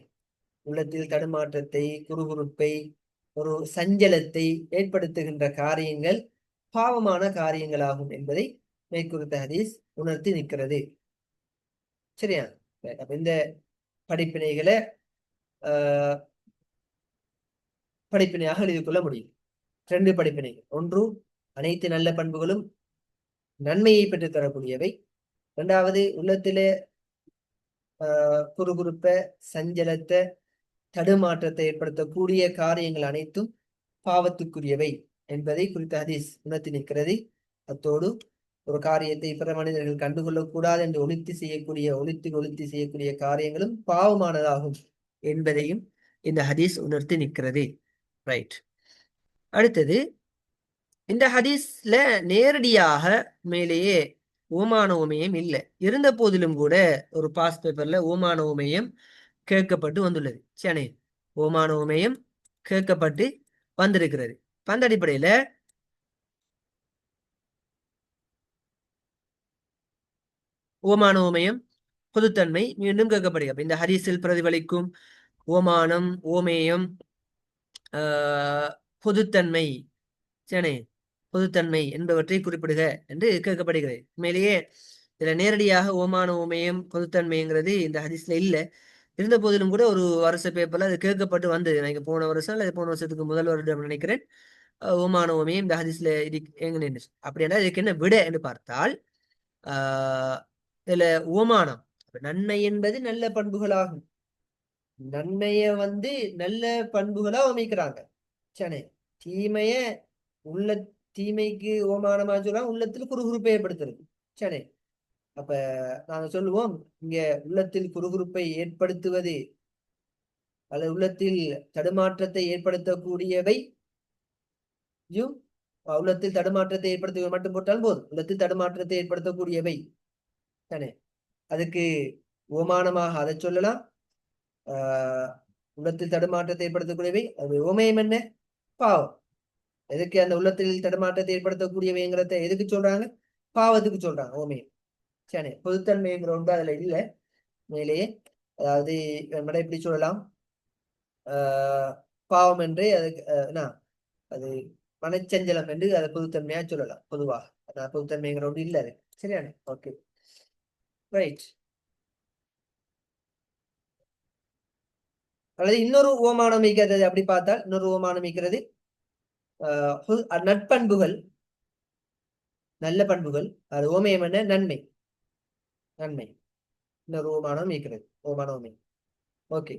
உள்ளத்தில் தடுமாற்றத்தை, குறுகுறுப்பை, ஒரு சஞ்சலத்தை ஏற்படுத்துகின்ற காரியங்கள் பாவமான காரியங்களாகும் என்பதை மேற்குறித்த ஹதீஸ் உணர்த்தி நிற்கிறது. சரியா? அப்ப இந்த படிப்பினைகளை படிப்பினையாக எழுதி கொள்ள முடியும். 2 படிப்பினைகள். ஒன்று, அனைத்து நல்ல பண்புகளும் நன்மையை பெற்று தரக்கூடியவை. 2வது, உள்ளத்திலே குறுகுறுப்ப, சஞ்சலத்தை, தடுமாற்றத்தை ஏற்படுத்தக்கூடிய காரியங்கள் அனைத்தும் பாவத்துக்குரியவை என்பதை குறித்த ஹதீஸ் உணர்த்தி நிற்கிறது. அத்தோடு ஒரு காரியத்தை பிற மனிதர்கள் கண்டுகொள்ளக்கூடாது என்று ஒழித்து செய்யக்கூடிய காரியங்களும் பாவமானதாகும் என்பதையும் இந்த ஹதீஸ் உணர்த்தி நிற்கிறது. ரைட். அடுத்தது, இந்த ஹதீஸ்ல நேரடியாக மேலேயே ஓமான உமையம் இல்லை. இருந்த போதிலும் கூட ஒரு பாஸ் பேப்பர்ல ஓமான உமையம் கேட்கப்பட்டு வந்துள்ளது. சரி, ஓமான உமையம் கேட்கப்பட்டு வந்திருக்கிறது. அந்த அடிப்படையில ஓமான உமையம் பொதுத்தன்மை மீண்டும் கேட்கப்படுகிறது. இந்த ஹதீஸில் பிரதிபலிக்கும் ஓமானம், ஓமேயம், பொதுத்தன்மை, சரி, பொதுத்தன்மை என்பவற்றை குறிப்பிடுக என்று கேட்கப்படுகிறது. உண்மையிலேயே இதுல நேரடியாக ஓமான ஓமேயம் பொதுத்தன்மைங்கிறது இந்த ஹதீஸ்ல இல்லை. இருந்த போதிலும் கூட ஒரு வருஷ பேப்பர்ல அது கேட்கப்பட்டு வந்தது. எனக்கு போன வருஷம் அல்லது போன வருஷத்துக்கு முதல் வருடம் நினைக்கிறேன், ஓமான ஓமேயம் இந்த ஹதீஸ்ல எங்க நின்று அப்படின்னா இதுக்கு என்ன விட என்று பார்த்தால், இதுல ஓமானம் நன்மை என்பது நல்ல பண்புகளாகும். நன்மைய நல்ல பண்புகளா அமைக்கிறாங்க. சரி, தீமைய உள்ள தீமைக்கு ஓமானமா சொல்லலாம், உள்ளத்தில் குறுகுறுப்பை ஏற்படுத்துறது. சரி, அப்ப நாங்க சொல்லுவோம், இங்க உள்ளத்தில் குறுகுறுப்பை ஏற்படுத்துவது அல்லது உள்ளத்தில் தடுமாற்றத்தை ஏற்படுத்தக்கூடியவை, உள்ளத்தில் தடுமாற்றத்தை ஏற்படுத்த மட்டும் போட்டாலும் போதும். உள்ளத்தில் தடுமாற்றத்தை ஏற்படுத்தக்கூடியவை தானே, அதுக்கு ஓமானமாக அதை சொல்லலாம். உள்ளத்தில் தடுமாற்றத்தை ஏற்படுத்தக்கூடியவை, அது ஓமயம் என்ன? பாவம். எதுக்கு அந்த உள்ளத்தில் தடுமாற்றத்தை ஏற்படுத்தக்கூடியவைங்கிறத எதுக்கு சொல்றாங்க? பாவத்துக்கு சொல்றாங்க ஓமயம். சரி, பொதுத்தன்மைங்கிற ஒன்று அதுல இல்லை மேலேயே. அதாவது நம்ம எப்படி சொல்லலாம், பாவம் என்று அதுக்கு அது மனச்சஞ்சலம் என்று அதை பொதுத்தன்மையா சொல்லலாம். பொதுவாக பொதுத்தன்மைங்கிற ஒன்று இல்லை அது. சரியானே? Okay, right. அல்லது இன்னொரு ஓமானம் வைக்கிறது. அப்படி பார்த்தால் இன்னொரு ஓமானம் வைக்கிறது, நட்பண்புகள், நல்ல பண்புகள். அது ஓமயம் என்ன? நன்மை. நன்மை. இன்னொரு ஓமானம் வைக்கிறது, ஓமானம். Okay,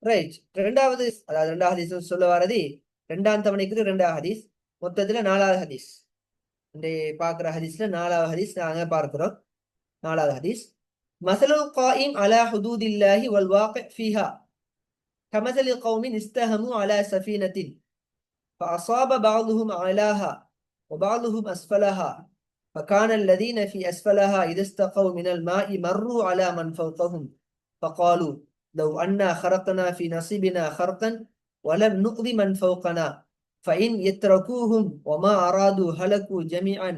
right. 2வது, அதாவது 2வது ஹதீஸ் சொல்ல வரது 2ஆம் தவணைக்கு 2வது ஹதீஸ், மொத்தத்துல 4வது ஹதீஸ். பார்க்கிற ஹதீஸ்ல 4வது ஹதீஸ் நாங்க பார்க்கிறோம். 4வது ஹதீஸ், மஸலுல் காயிம் அலா ஹுதூதில்லாஹி வல் வாகி ஃபீஹா கமஸலி கௌமின் இஸ்தஹமு அலா ஸஃபீனத்தின் فأصاب بعضهم أعلاها وبعضهم أسفلها فكان الذين في أسفلها إذا استقوا من الماء مروا على من فوقهم فقالوا لو أنا خرقنا في نصيبنا خرقا ولم نؤذ من فوقنا فإن يتركوهم وما أرادوا هلكوا جميعا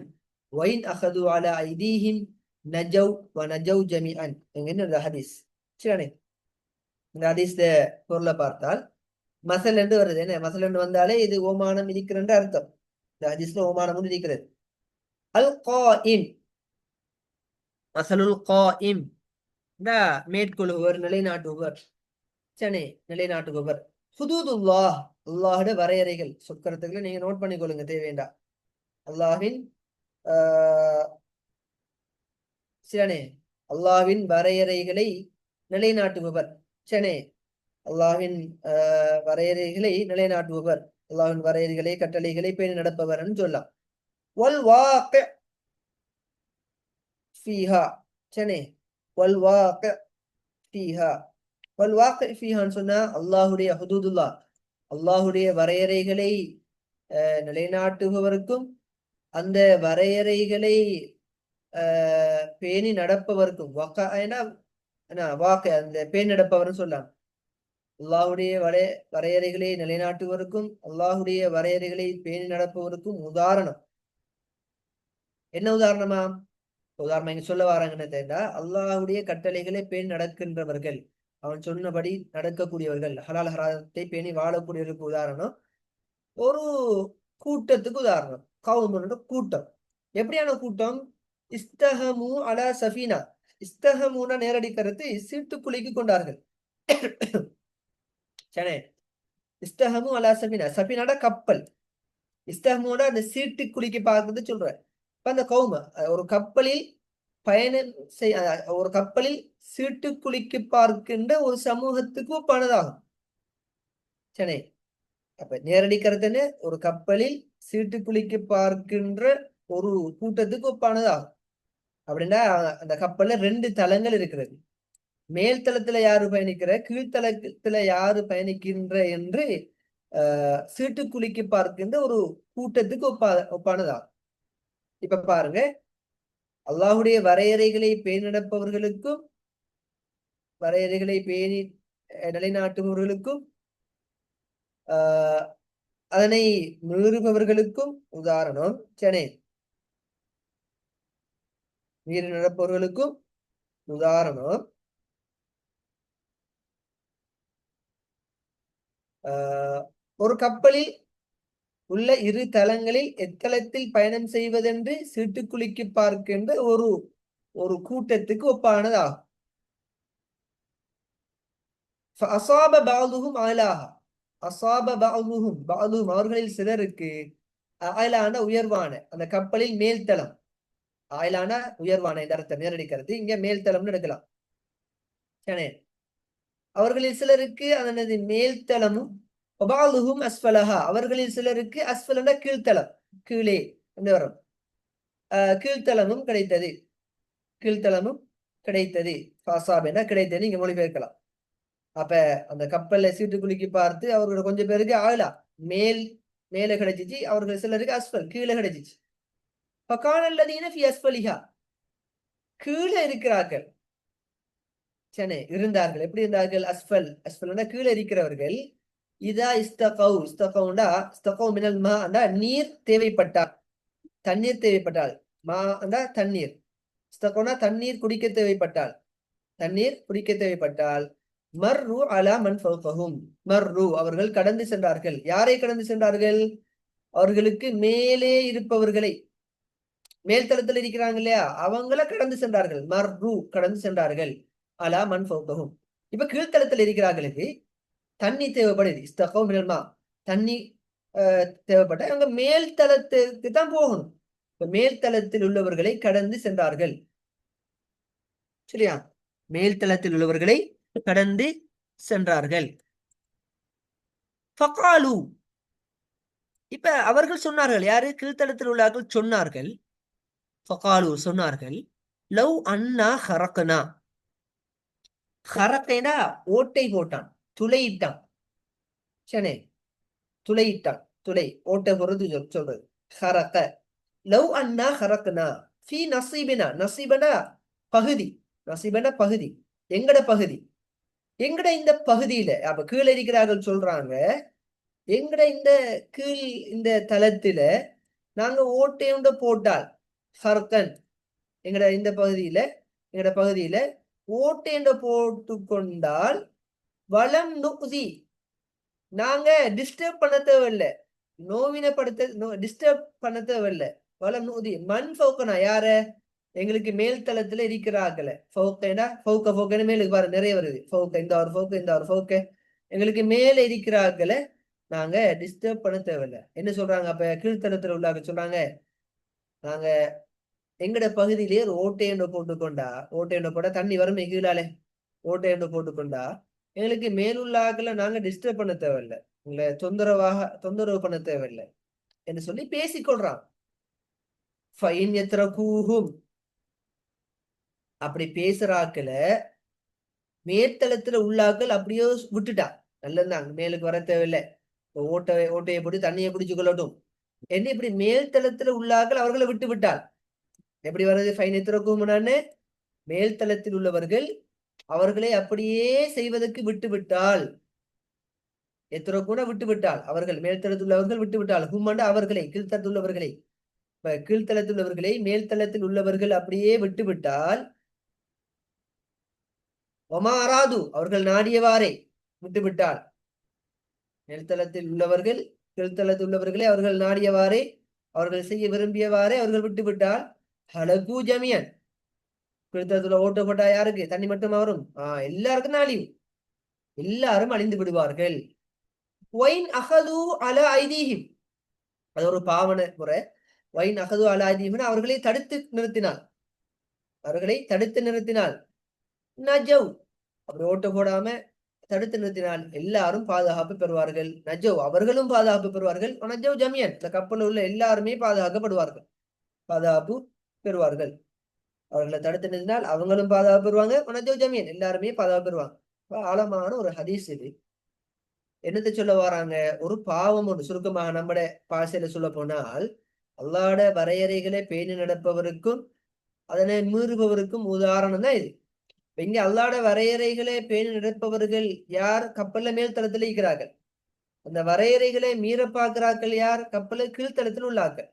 وإن أخذوا على أيديهم نجوا ونجوا جميعا. என்கிற ஹதீஸ். சரியானே? இந்த ஹதீஸ்ல பொருளை பார்த்தால் மசல் என்று வருது. என்ன மசல் என்று வந்தாலே இது ஓமானம் இருக்கிற அர்த்தம். இந்த ஹதீஸ்ல ஓமானம் இருக்கிறது. அல் காயிம், மசலுல் காயிம், மேற்கொள்ளுவர், நிலைநாட்டுவர். சரி, நிலைநாட்டுபவர். ஹுதூதுல்லாஹ், அல்லாஹுடைய வரையறைகள். சொற்கருத்துக்களை நீங்க நோட் பண்ணிக்கொள்ளுங்க, தேவையண்டா. அல்லாஹ்வின் சரி, அல்லாஹ்வின் வரையறைகளை நிலைநாட்டுபவர். சரி, அல்லாஹ்வின் வரையறைகளை நிலைநாட்டுபவர், அல்லாஹ்வின் வரையறைகளை கட்டளைகளை பேணி நடப்பவர் சொல்லலாம். வல் வாகி ஃபீஹா, சரி, வல் வாகி ஃபீஹா. வல் வாகி ஃபீஹான்னு சொன்னா அல்லாஹுடைய ஹுதூதுல்லாஹ், அல்லாஹுடைய வரையறைகளை நிலைநாட்டுபவருக்கும் அந்த வரையறைகளை பேணி நடப்பவருக்கும், வாக்கு அந்த பேணி நடப்பவர்னு சொல்லலாம். அல்லாஹுடைய வரையறைகளை நிலைநாட்டுவதற்கும் அல்லாஹுடைய வரையறைகளை பேணி நடப்பவருக்கும் உதாரணம் என்ன? உதாரணமா? உதாரணம் இங்க சொல்ல வராங்கன்னு தெரிந்தா, அல்லாஹுடைய கட்டளைகளை பேணி நடக்கின்றவர்கள், அவன் சொன்னபடி நடக்கக்கூடியவர்கள், ஹலால் ஹராத்தை பேணி வாழக்கூடியவர்களுக்கு உதாரணம். ஒரு கூட்டத்துக்கு உதாரணம். கவுமுன்ற கூட்டம். எப்படியான கூட்டம்? இஸ்தஹமு அலா சஃபீனா. இஸ்தஹமுனா நேரடி கருத்து சீட்டுக்குழிக்கு கொண்டார்கள். சரி, இஸ்தஹமு அலா சஃபீனா. சஃபீனாட கப்பல், இஸ்தஹமுனா அந்த சீட்டுக்குழிக்கு பார்க்கறது சொல்றேன். இப்ப அந்த கவும ஒரு கப்பலில் பயணம் ஒரு கப்பலில் சீட்டுக்குழிக்கு பார்க்கின்ற ஒரு சமூகத்துக்கு ஒப்பானதாகும். சரி, அப்ப நேரடி கருத்துன்னு ஒரு கப்பலில் சீட்டுக்குழிக்கு பார்க்கின்ற ஒரு கூட்டத்துக்கு ஒப்பானதாகும். அப்படின்னா அந்த கப்பல்ல 2 தளங்கள் இருக்கிறது. மேல் தளத்துல யாரு பயணிக்கிற, கீழ்த்தளத்துல யாரு பயணிக்கின்ற என்று சீட்டுக்குழிக்கு பார்க்கின்ற ஒரு கூட்டத்துக்கு ஒப்பானதாகும். இப்ப பாருங்க, அல்லாஹுடைய வரையறைகளை பேணி நடப்பவர்களுக்கும் வரையறைகளை பேணி நிலைநாட்டுபவர்களுக்கும் அதனை மீறுபவர்களுக்கும் உதாரணம். சரி, மீறி நடப்பவர்களுக்கும் உதாரணம் ஒரு கப்பலில் உள்ள 2 தளங்களில் எத்தளத்தில் பயணம் செய்வதென்று சீட்டுக்குழிக்கு பார்க்கின்ற ஒரு கூட்டத்துக்கு ஒப்பானதாகும். அசாப பாதுகும் ஆலாஹா. அசாப பாதுகும் பாதுகும் அவர்களில் சிலருக்கு ஆயிலான உயர்வான அந்த கப்பலில் மேல்தளம், ஆயிலான உயர்வான இந்த அர்த்தம் நேரடி கருத்து. இங்க மேல்தளம்னு எடுக்கலாம். சரி, அவர்களில் சிலருக்கு அதனது மேல்தளமும் பாதுகும் அஸ்வலஹா. அவர்களில் சிலருக்கு அஸ்வலன கீழ்த்தளம், கீழே என்று வரும். கீழ்த்தளமும் கிடைத்தது, கீழ்த்தளமும் கிடைத்தது. ஃபாசாபென கிடைத்தது இங்க மொழிபெயர்க்கலாம். அப்ப அந்த கப்பல்ல சீட்டுக்குலுக்கி பார்த்து அவர்களோட கொஞ்சம் பேருக்கு ஆகலாம் மேல கிடைச்சிச்சு, அவர்கள் சிலருக்கு அஸ்வல் கீழே கிடைச்சிச்சு. பகானல்லதீன ஃபி அஸ்வலிஹா, கீழே இருக்கிறார்கள். சரி, இருந்தார்கள். எப்படி இருந்தார்கள்? அஸ்வல், அஸ்வல்னா கீழே இருக்கிறவர்கள். இதா இஸ்தகௌ, இஸ்தகௌண்டா இஸ்தகௌ மினல் மா அண்டா நீர் தேவைப்பட்டால், தண்ணீர் தேவைப்பட்டால், மா அண்டா தண்ணீர், இஸ்தகௌனா தண்ணீர் குடிக்க தேவைப்பட்டால், தண்ணீர் குடிக்க தேவைப்பட்டால், மர்ரு அலா மன் ஃபௌகஹும், மர்ரு அவர்கள் கடந்து சென்றார்கள். யாரை கடந்து சென்றார்கள்? அவர்களுக்கு மேலே இருப்பவர்களை, மேல்தளத்தில் இருக்கிறாங்க இல்லையா, அவங்கள கடந்து சென்றார்கள். மர்ரு கடந்து சென்றார்கள். அலா மன் ஃபௌகஹும். இப்ப கீழ்த்தளத்தில் இருக்கிறார்களுக்கு தண்ணி தேவைப்படுது. இஸ்தகௌ மினல் மா, தண்ணி தேவைப்பட்ட அவங்க மேல் தளத்துக்கு தான் போகணும். இப்ப மேல்தளத்தில் உள்ளவர்களை கடந்து சென்றார்கள். சரியா, மேல்தளத்தில் உள்ளவர்களை கடந்து சென்றார்கள். ஃபகாலு, இப்ப அவர்கள் சொன்னார்கள். யாரு? கீழ்த்தளத்தில் உள்ளவர்கள் சொன்னார்கள். ஃபகாலு சொன்னார்கள், லவ் அன்னா ஹரக்னா. ஹரக்கைனா ஓட்டை போட்டான், துளையிட்டான். சரி, துளையிட்டான், துளை ஓட்டை பொறுத்து சொல்றது ஹரக்க. லவ் அன்னா ஹரக்னா ஃபி நசீபினா, நசீபனா பகுதி, நசீபனா பகுதி, எங்கட பகுதி, எங்கட இந்த பகுதியில. அப்ப கீழே இருக்கிறார்கள் சொல்றாங்க, எங்கட இந்த கீழ் இந்த தளத்துல நாங்க ஓட்டையுண்ட போட்டால், ஹர்கன் எங்கட இந்த பகுதியில, எங்கட பகுதியில ஓட்டையுண்ட போட்டு கொண்டால், வளம் நுகுதி நாங்க டிஸ்டர்ப் பண்ண தேவையில்லை, நோவினப்படுத்த டிஸ்டர்ப் பண்ண தேவையில்லை. வளம் நுகுதி மண் ஃபௌக்கனா, யார? எங்களுக்கு மேல் தளத்துல இருக்கிறார்கள. ஃபௌக்கனா ஃபௌக்க, ஃபௌக்கன மேலுக்கு பாரு நிறைய வருது. ஃபௌக்க, இந்த ஒரு ஃபௌக்க, இந்த ஒரு ஃபௌக்க, எங்களுக்கு மேல இருக்கிறார்கள நாங்க டிஸ்டர்ப் பண்ண தேவையில்லை. என்ன சொல்றாங்க? அப்ப கீழ்த்தளத்துல உள்ளாக சொல்றாங்க, நாங்க எங்கட பகுதியிலேயே ஒரு ஓட்டையண்ட போட்டுக்கொண்டா, ஓட்டையண்ட போட்டா தண்ணி வறுமை கீழாலே, ஓட்டையண்ட போட்டுக்கொண்டா எங்களுக்கு மேலுள்ளாகல நாங்க டிஸ்டர்ப் பண்ண தேவையில்லை, உங்களை தொந்தரவு பண்ண தேவையில்லை என்று சொல்லி பேசிக்கொள்றான். அப்படி பேசுறாக்கள மேற்தளத்துல உள்ளாக்கள் அப்படியே விட்டுட்டா. நல்லதுதான், மேலுக்கு வர தேவையில்லை, ஓட்டையை போட்டு தண்ணியை குடிச்சு கொள்ளட்டும் என்ன. இப்படி மேல்தளத்துல உள்ளாக்கள் அவர்களை விட்டு விட்டால் எப்படி வருது? ஃபைனத்திரக்கும்னு மேல்தளத்தில் உள்ளவர்கள் அவர்களை அப்படியே செய்வதற்கு விட்டு விட்டால், எத்தனை கூட விட்டு விட்டால், அவர்கள் மேல்தளத்தில் உள்ளவர்கள் விட்டு விட்டால், ஹும்மண்ட அவர்களை, கீழ்த்தளத்தில் உள்ளவர்களை, கீழ்த்தளத்தில் உள்ளவர்களை மேல்தளத்தில் உள்ளவர்கள் அப்படியே விட்டு விட்டால், ஒமா அராது அவர்கள் நாடியவாறே விட்டுவிட்டால், மேல்தளத்தில் உள்ளவர்கள் கீழ்த்தளத்தில் உள்ளவர்களே அவர்கள் நாடியவாறே அவர்கள் செய்ய விரும்பியவாறே அவர்கள் விட்டுவிட்டால் ஹலகு ஜமியன், கீழ்த்தளத்துல ஓட்டு போட்டா யாருக்கு தண்ணி மட்டும் வரும்? எல்லாருக்கும் அழிவு, எல்லாரும் அழிந்து விடுவார்கள். ஒயின் அகது அல ஐதீஹிம், அது ஒரு பாவன முறை. ஒயின் அகது அல ஐதீஹிம், அவர்களை தடுத்து நிறுத்தினார், அவர்களை தடுத்து நிறுத்தினால் நஜவ், அப்படி ஓட்டு போடாம தடுத்து நிறுத்தினால் எல்லாரும் பாதுகாப்பு பெறுவார்கள். நஜவ் அவர்களும் பாதுகாப்பு பெறுவார்கள். நஜவ் ஜமியன், இந்த கப்பலில் உள்ள எல்லாருமே பாதுகாக்கப்படுவார்கள், பாதுகாப்பு பெறுவார்கள். அவர்களை தடுத்து நிறுத்தினால் அவங்களும் பாதுகாப்பு பெறுவாங்க. நஜவ் ஜமியன் எல்லாருமே பாதுகாப்பு பெறுவாங்க. ஆழமான ஒரு ஹதீஸ் இது. என்னத்தை சொல்ல வராங்க? ஒரு பாவம் ஒன்று, சுருக்கமாக நம்மட பாசையில சொல்ல போனால், அல்லாட வரையறைகளை பேணி நடப்பவருக்கும் அதனை மீறுபவருக்கும் உதாரணம் தான் இது. இங்க அல்லாட வரையறைகளை பேணி நடப்பவர்கள் யார்? கப்பல்ல மேல் தளத்துல இருக்கிறார்கள். அந்த வரையறைகளை மீற பார்க்கிறார்கள் யார்? கப்பல கீழ்த்தளத்தில் உள்ளாக்கள்.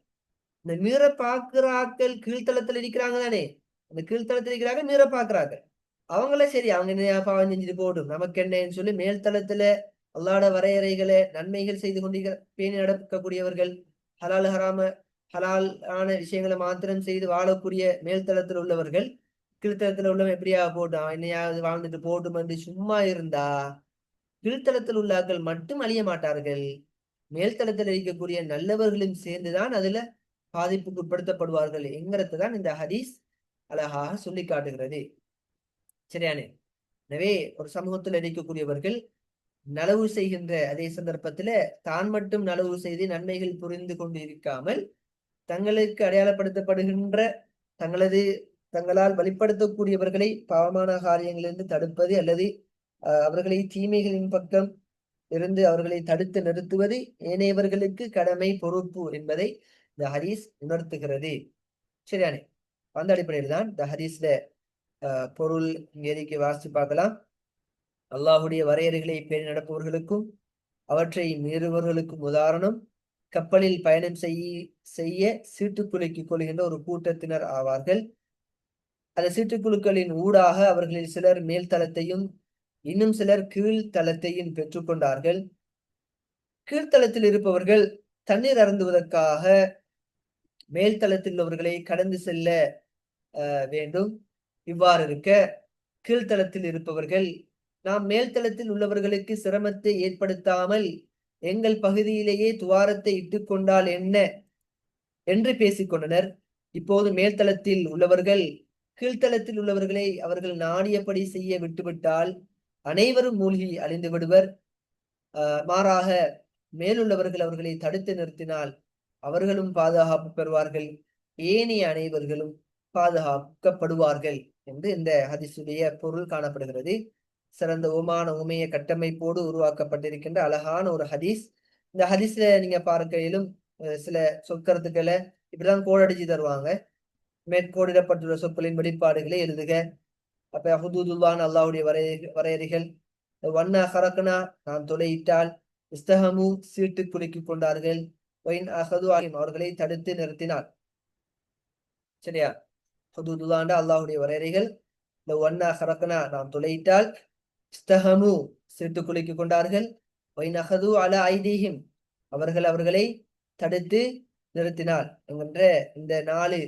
இந்த மீற பார்க்கிறார்கள் கீழ்த்தளத்தில் இருக்கிறாங்க தானே, அந்த கீழ்த்தளத்தில் இருக்கிறாங்க மீற பார்க்கிறார்கள். அவங்கள சரி அவங்க என்ன பாவம் செஞ்சுட்டு போடும் நமக்கு என்னன்னு சொல்லி மேல்தளத்துல அல்லாட வரையறைகளை நன்மைகள் செய்து கொண்டிருக்கிற பேணி நடக்கக்கூடியவர்கள், ஹலால் ஹராம ஹலால் ஆன விஷயங்களை மாத்திரம் செய்து வாழக்கூடிய மேல்தளத்தில் உள்ளவர்கள் கீழ்த்தளத்துல உள்ளவன் எப்படியா போட்டான் என்னையாவது வாழ்ந்துட்டு போட்டும் என்று சும்மா இருந்தா கீழ்த்தளத்தில் உள்ளார்கள் மட்டும் அழிய மாட்டார்கள், மேல்தளத்தில் இருக்கக்கூடிய நல்லவர்களும் சேர்ந்துதான் அதுல பாதிப்புக்கு உட்படுத்தப்படுவார்கள் என்கிறது தான் இந்த ஹதீஸ் அழகாக சொல்லி காட்டுகிறது. சரியானே? எனவே ஒரு சமூகத்தில் இருக்கக்கூடியவர்கள் நலவு செய்கின்ற அதே சந்தர்ப்பத்துல தான் மட்டும் நலவு செய்து நன்மைகள் புரிந்து கொண்டு இருக்காமல் தங்களுக்கு அடையாளப்படுத்தப்படுகின்ற தங்களால் வழிப்படுத்தக்கூடியவர்களை பாவமான காரியங்களிலிருந்து தடுப்பது அல்லது அவர்களை தீமைகளின் பக்கம் இருந்து அவர்களை தடுத்து நிறுத்துவது ஏனையவர்களுக்கு கடமை, பொறுப்பு என்பதை இந்த ஹதீஸ் உணர்த்துகிறது. சரியானே? அந்த அடிப்படையில் தான் இந்த ஹதீஸ்ல பொருள் இங்கே வாசித்து பார்க்கலாம். அல்லாஹுடைய வரையறைகளை பேணி நடப்பவர்களுக்கும் அவற்றை மீறுபவர்களுக்கும் உதாரணம் கப்பலில் பயணம் செய்ய சீட்டுக்குலுக்கிக் கொள்கின்ற ஒரு கூட்டத்தினர் ஆவார்கள். அந்த சீட்டுக்குழுக்களின் ஊடாக அவர்களில் சிலர் மேல்தளத்தையும் இன்னும் சிலர் கீழ்த்தளத்தையும் பெற்றுக்கொண்டார்கள். கீழ்த்தளத்தில் இருப்பவர்கள் தண்ணீர் அருந்துவதற்காக மேல்தளத்தில் உள்ளவர்களை கடந்து செல்ல வேண்டும். இவ்வாறு இருக்க கீழ்த்தளத்தில் இருப்பவர்கள் நாம் மேல்தளத்தில் உள்ளவர்களுக்கு சிரமத்தை ஏற்படுத்தாமல் எங்கள் பகுதியிலேயே துவாரத்தை இட்டுக் கொண்டால் என்ன என்று பேசிக்கொண்டனர். இப்போது மேல்தளத்தில் உள்ளவர்கள் கீழ்த்தளத்தில் உள்ளவர்களை அவர்கள் நாடியபடி செய்ய விட்டுவிட்டால் அனைவரும் மூழ்கி அழிந்து விடுவர். மாறாக மேலுள்ளவர்கள் அவர்களை தடுத்து நிறுத்தினால் அவர்களும் பாதுகாப்பு பெறுவார்கள், ஏனைய அனைவர்களும் பாதுகாக்கப்படுவார்கள் என்று இந்த ஹதீஸுடைய பொருள் காணப்படுகிறது. சிறந்த ஓமான உமைய கட்டமைப்போடு உருவாக்கப்பட்டிருக்கின்ற அழகான ஒரு ஹதீஸ். இந்த ஹதீஸ்ல நீங்க பார்க்கையிலும் சில சொற்கருத்துக்களை இப்படிதான் கோடடிச்சு தருவாங்க. மேற்கோடிடப்பட்டுள்ள சொற்களின் வெளிப்பாடுகளை எழுதுக. அப்ப ஹுதூதுல்லான் அல்லாஹ்வுடைய வரையறைகள். வண்ணா ஹரக்கனா நாம் தொலையிட்டால், இஸ்தஹமு சீட்டு குலுக்கிக் கொண்டார்கள், ஒயின் அஹது அவர்களை தடுத்து நிறுத்தினார். சரியா? ஹுதூதுல்லாண்ட அல்லாஹ்வுடைய வரையறைகள். வண்ணா ஹரக்கனா நாம் தொலையிட்டால், இஸ்தஹமு சீட்டு குலுக்கிக் கொண்டார்கள், ஒயின் அஹது அல ஐதீஹிம் அவர்களை தடுத்து நிறுத்தினார் என்கின்ற இந்த 4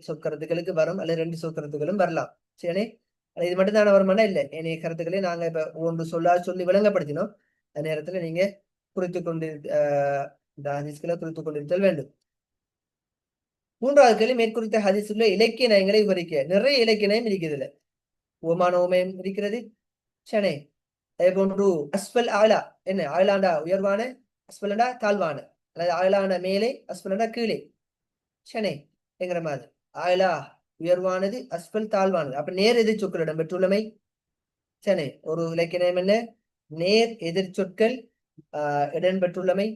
சொற்கருத்துக்களுக்கு வரும், அல்லது 2 சொற்கருத்துகளும் வரலாம். சரி, இது மட்டும் தானே வருமானா? இல்லை, என்னைய கருத்துக்களை நாங்க இப்ப ஒன்று சொல்லி விளங்கப்படுத்தினோம். அந்த நேரத்துல நீங்க குறித்து கொண்டு இந்த ஹதீஸ்களை குறித்து கொண்டிருத்தல் வேண்டும். 3வது கேள்வி, மேற்குறித்த ஹதீஸுள்ள இலக்கிய நயங்களை விவரிக்க. நிறைய இலக்கிய நயம் இருக்குது. இதுல ஓமான ஓமயம் இருக்கிறது. சரி, அதே போன்று அஸ்பல் ஆலா, என்ன ஆயிலாண்டா உயர்வான, அஸ்பலண்டா தாழ்வான, அல்லது ஆயிலான மேலே, அஸ்பலண்டா கீழே. சனே என்கிற மாதிரி ஆயிலா உயர்வானது, அஸ்பல் தாழ்வானது. அப்ப நேர் எதிர் சொற்கள் இடம்பெற்றுள்ளமை. சனே ஒரு இலக்கியம் என்ன? நேர் எதிர் சொற்கள் இடம்பெற்றுள்ளமை.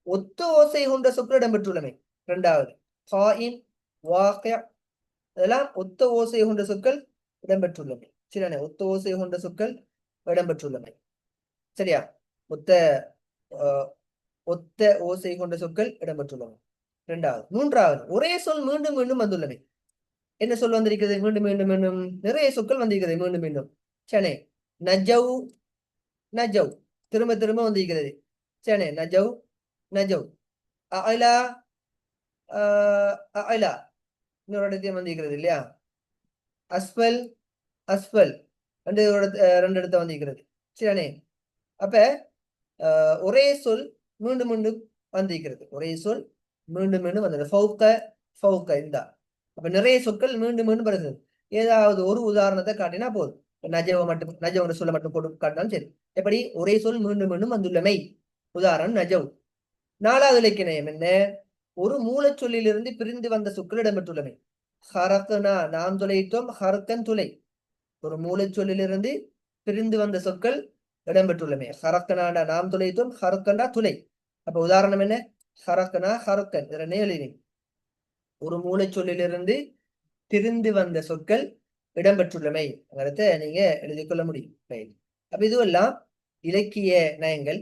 ஒத்த ஓசை கொண்ட சொற்கள் இடம்பெற்றுள்ளமை. 2வது அதெல்லாம் ஒத்த ஓசை கொண்ட சொற்கள் இடம்பெற்றுள்ளமை. சரியானே? ஒத்த ஓசை கொண்ட சொற்கள் இடம்பெற்றுள்ளமை. சரியா? ஒத்த ஓசை கொண்ட சொற்கள் இடம்பெற்றுள்ளமை 2வது. 3வது ஒரே சொல் மீண்டும் மீண்டும் வந்துள்ளமை. என்ன சொல் வந்திருக்கிறது? மீண்டும் மீண்டும் மீண்டும் நிறைய சொற்கள் வந்திருக்கிறது மீண்டும் மீண்டும். சரி, நஜவ் நஜவ் திரும்ப திரும்ப வந்திருக்கிறது. சரி, நஜவ் நஜவ். அலா அலா இன்னொரு இடத்தையும் வந்திருக்கிறது இல்லையா? அஸ்பல் அஸ்பல் ரெண்டு இடத்த வந்திருக்கிறது. சரியானே? அப்ப ஒரே சொல் மீண்டும் மீண்டும் வந்திருக்கிறது. ஒரே சொல் மீண்டும் மீண்டும் வந்தது. ஃபௌக்க ஃபௌக்க இந்தா. அப்ப நிறைய சொற்கள் மீண்டும் மீண்டும் வருகிறது. ஏதாவது ஒரு உதாரணத்தை காட்டினா போதும். நஜவ மட்டும் நஜவ சொல்ல மட்டும் போட்டு காட்டினாலும் சரி. எப்படி? ஒரே சொல் மீண்டும் மீண்டும் வந்துள்ளமை. உதாரணம் நஜவ். 4வது இலக்கியம் என்ன? ஒரு மூலச்சொல்லிலிருந்து பிரிந்து வந்த சொற்கள் இடம்பெற்றுள்ளமை. ஹரக்கனா நாம் துளைத்தோம், ஹரக்கன் துளை. ஒரு மூலச்சொல்லிலிருந்து பிரிந்து வந்த சொற்கள் இடம்பெற்றுள்ளமை. ஹரக்கனாண்டா நாம் துளைத்தோம், ஹரக்கண்டா துளை. அப்ப உதாரணம் என்ன? ஹரக்கனா ஹரக்கன். இதனை எழுதி ஒரு மூலச்சொல்லிலிருந்து பிரிந்து வந்த சொற்கள் இடம்பெற்றுள்ளமை நீங்க எழுதி கொள்ள முடியும். அப்ப இதுவெல்லாம் இலக்கிய நயங்கள்.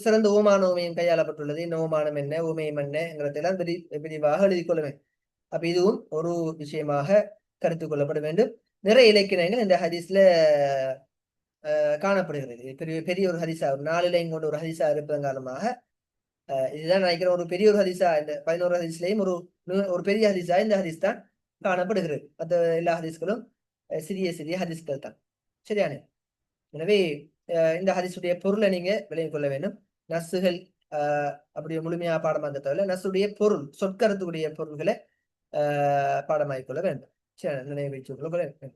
சிறந்த ஓமான ஓமையம் கையாளப்பட்டுள்ளது. என்ன ஓமானம் என்ன, ஓமையம் என்னங்கிறதெல்லாம் விரிவாக எழுதி கொள்ளுவேன். அப்ப இதுவும் ஒரு விஷயமாக கருத்து கொள்ளப்பட வேண்டும். நிறைய இலக்கியங்கள் இந்த ஹதீஸ்ல காணப்படுகிறது. பெரிய பெரிய ஒரு ஹதீஸா, ஒரு 4 லைன் கொண்ட ஒரு ஹதீஸா இருப்பதன் காரணமாக இதுதான் நினைக்கிறேன் ஒரு பெரிய ஒரு ஹதீஸா. இந்த 11 ஹதீஸ்லயும் ஒரு பெரிய ஹதீஸா இந்த ஹதீஸ் தான் காணப்படுகிறது. மற்ற எல்லா ஹதீஸ்களும் சிறிய சிறிய ஹதீஸ்கள் தான். சரியானே? எனவே இந்த ஹதீஸுடைய பொருளை நீங்க விளங்கிக் கொள்ள வேண்டும். நசுகள் அப்படியே முழுமையா பாடமாக தவிர நசுடைய பொருள் சொற்கருத்துடைய பொருள்களை பாடமாக்கிக் கொள்ள வேண்டும். சரி, நினைவு வைத்துக் கொள்ள வேண்டும்.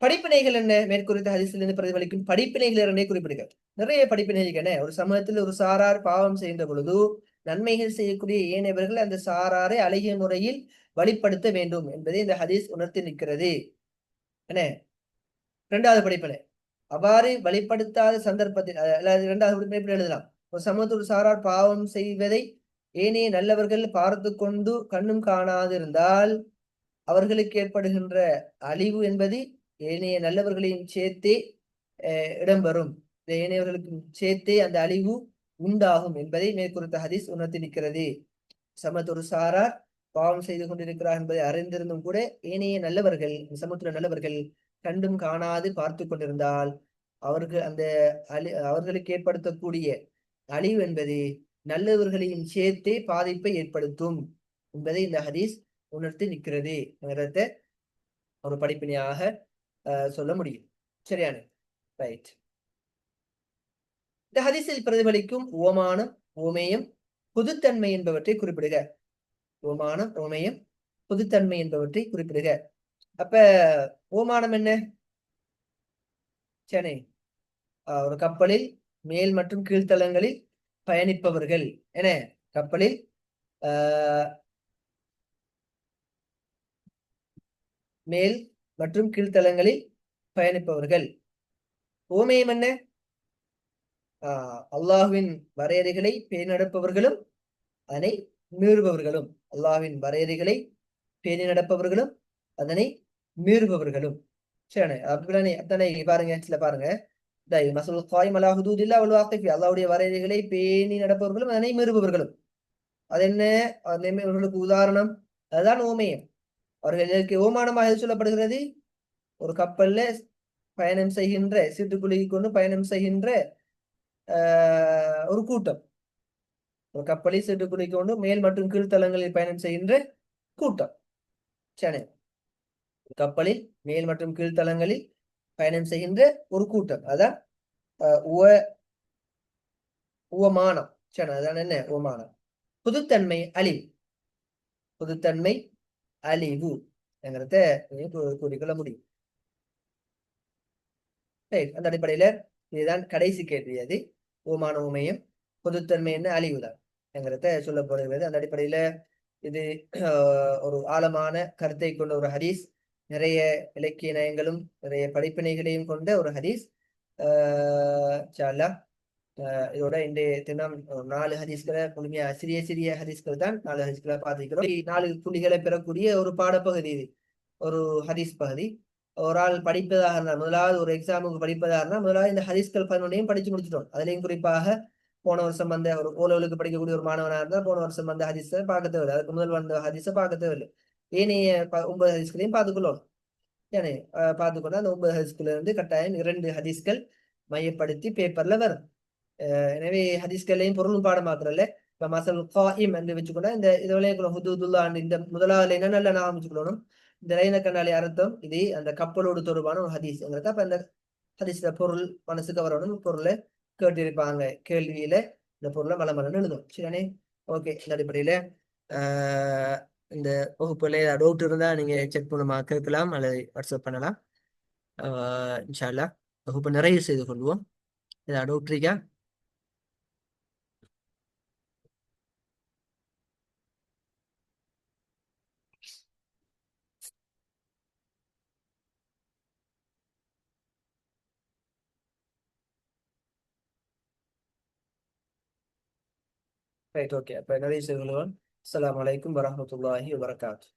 படிப்பினைகள் என்ன? மேற்குறித்த ஹதீஸிலிருந்து பிரதிபலிக்கும் படிப்பினைகள் இரண்டே குறிப்பிடுகிறது. நிறைய படிப்பினைகள் என்ன? ஒரு சமூகத்தில் ஒரு சாரார் பாவம் செய்கின்ற பொழுது நன்மைகள் செய்யக்கூடிய ஏனையவர்கள் அந்த சாராரை அழகிய முறையில் வழிப்படுத்த வேண்டும் என்பதை இந்த ஹதீஸ் உணர்த்தி நிற்கிறது. என்ன 2வது படிப்பினை? அவ்வாறு வழிப்படுத்தாத சந்தர்ப்பத்தில், அல்லது 2வது படிப்பினை எழுதலாம். ஒரு சமூகத்தில் ஒரு சாரார் பாவம் செய்வதை ஏனைய நல்லவர்கள் பார்த்து கொண்டு கண்ணும் காணாதிருந்தால் அவர்களுக்கு ஏற்படுகின்ற அழிவு என்பது ஏனைய நல்லவர்களையும் சேர்த்தே இடம்பெறும். ஏனையவர்களுக்கும் சேர்த்தே அந்த அழிவு உண்டாகும் என்பதை மேற்குறித்த ஹதீஸ் உணர்த்தி நிற்கிறது. சமூகத்தில் ஒரு சாரார் பாவம் செய்து கொண்டிருக்கிறார் என்பதை அறிந்திருந்தும் கூட ஏனைய நல்லவர்கள், சமூகத்தில் நல்லவர்கள் கண்டும் காணாது பார்த்து கொண்டிருந்தால் அவர்களுக்கு ஏற்படுத்தக்கூடிய அழிவு என்பது நல்லவர்களையும் சேர்த்தே பாதிப்பை ஏற்படுத்தும் என்பதை இந்த ஹதீஸ் உணர்த்தி நிற்கிறது. ஒரு படிப்பினையாக சொல்ல முடியும். சரியான? ரைட். இந்த ஹதீஸில் பிரதிபலிக்கும் ஓமானம், ஓமேயம், பொதுத்தன்மை என்பவற்றை குறிப்பிடுக. ஓமானம், ஓமேயம், பொதுத்தன்மை என்பவற்றை குறிப்பிடுக. அப்ப ஓமானம் என்ன? சரி, ஒரு கப்பலில் மேல் மற்றும் கீழ்த்தளங்களில் பயணிப்பவர்கள் என கப்பலில் மேல் மற்றும் கீழ்த்தளங்களில் பயணிப்பவர்கள். ஓமேயம் என்ன? அல்லாஹ்வின் வரையறைகளை பேணி நடப்பவர்களும் அதனை மீறுபவர்களும். அல்லாஹ்வின் வரையறைகளை பேணி நடப்பவர்களும் அதனை மீறுபவர்களும். சரி, அப்படிதானே? அத்தனை பாருங்க, சில பாருங்க, அல்லாஹ்வுடைய வரையறைகளை பேணி நடப்பவர்களும் அதனை மீறுபவர்களும். அது என்ன? அவர்களுக்கு உதாரணம் அதுதான் ஓமேயம். அவர்களுக்கு ஓமானமாக எது சொல்லப்படுகிறது? ஒரு கப்பல்ல பயணம் செய்கின்ற, சீட்டுக்குலுக்கி கொண்டு பயணம் செய்கின்ற ஒரு கூட்டம். ஒரு கப்பலை சீட்டுக்குலுக்கி கொண்டு மேல் மற்றும் கீழ்த்தளங்களில் பயணம் செய்கின்ற கூட்டம். சரி, கப்பலில் மேல் மற்றும் கீழ்த்தளங்களில் பயணம் செய்கின்ற ஒரு கூட்டம். அதான் உவமானம். சரி, அதான் என்ன? உவமானம். பொதுத்தன்மை அழிவு. பொதுத்தன்மை அழிவு என்கிறத கூறிக்கொள்ள முடியும். அந்த அடிப்படையில இதுதான் கடைசி கேள்வி. அது ஓமான உமையும் பொதுத்தன்மை என்ன அழிவுதான் என்கிறத சொல்லப்படுகிறது. அந்த அடிப்படையில இது ஒரு ஆழமான கருத்தை கொண்ட ஒரு ஹதீஸ். நிறைய இலக்கிய நயங்களும் நிறைய படிப்பினைகளையும் கொண்ட ஒரு ஹதீஸ். இதோட இன்றைய தினம் 4 ஹதீஸ்களை முழுமையா சிறிய சிறிய ஹதீஸ்கள் தான் 4 ஹதீஸ்களை பார்த்துக்கிறோம். 4 புள்ளிகளை பெறக்கூடிய ஒரு பாடப்பகுதி இது, ஒரு ஹதீஸ் பகுதி. ஒரு ஆள் படிப்பதாக இருந்தால், முதலாவது ஒரு எக்ஸாமுக்கு படிப்பதாக இருந்தால் முதலாவது இந்த ஹதீஸ்கள் 11 படிச்சு முடிச்சிட்டோம். அதுலேயும் குறிப்பாக போன வருஷம் வந்த ஒரு ஓலோலுக்கு படிக்கக்கூடிய ஒரு மாணவனாக இருந்தால் போன வருஷம் வந்த ஹதீஸை பார்க்க தேவையில்லை, அதுக்கு முதல் வந்த ஹதீஸை பார்க்க தேவையில்லை. ஏனைய 9 ஹதீஸ்களையும் பார்த்துக்கொள்ளணும். ஏனே பார்த்துக்கொண்டா அந்த 9 ஹதீஸ்குள்ள இருந்து கட்டாயம் 2 ஹதீஸ்கள் மையப்படுத்தி பேப்பர்ல வரும். எனவே ஹதீஸ்களையும் பொருளும் பாடமாக்குறல்ல. இப்ப மசல் காயிம் என்று வச்சுக்கொண்டா இந்த இதுவரைக்கும் ஹுதூதுல்லா இந்த முதலாவது லைனை நல்லா நான் வச்சுக்கணும். இந்த லைனை கண்டாலே அர்த்தம் இது அந்த கப்பலோடு தொடர்பான ஒரு ஹதீஸ்ங்கிறத. அப்ப அந்த ஹதீஸ்ல பொருள் மனசுக்கு வரணும், பொருளை கேட்டிருப்பாங்க, கேள்வியில இந்த பொருளை மலமலன்னு எழுதும். சரியானே? ஓகே. இந்த அடிப்படையில ஆஹ் இந்த வகுப்புல ஏதாவது டவுட் இருந்தா நீங்க செக் பண்ணுமா கேட்கலாம் அல்லது வாட்ஸ்அப் பண்ணலாம். இன்ஷா அல்லாஹ் வகுப்பு நிறைவு செய்து கொள்வோம். ஏதாவது டவுட் இருக்கா? Right, okay. அப்ப நிறைவு செய்து கொள்வோம். அஸ்ஸலாமு அலைக்கும் வரஹ்மத்துல்லாஹி வபரகாத்துஹு.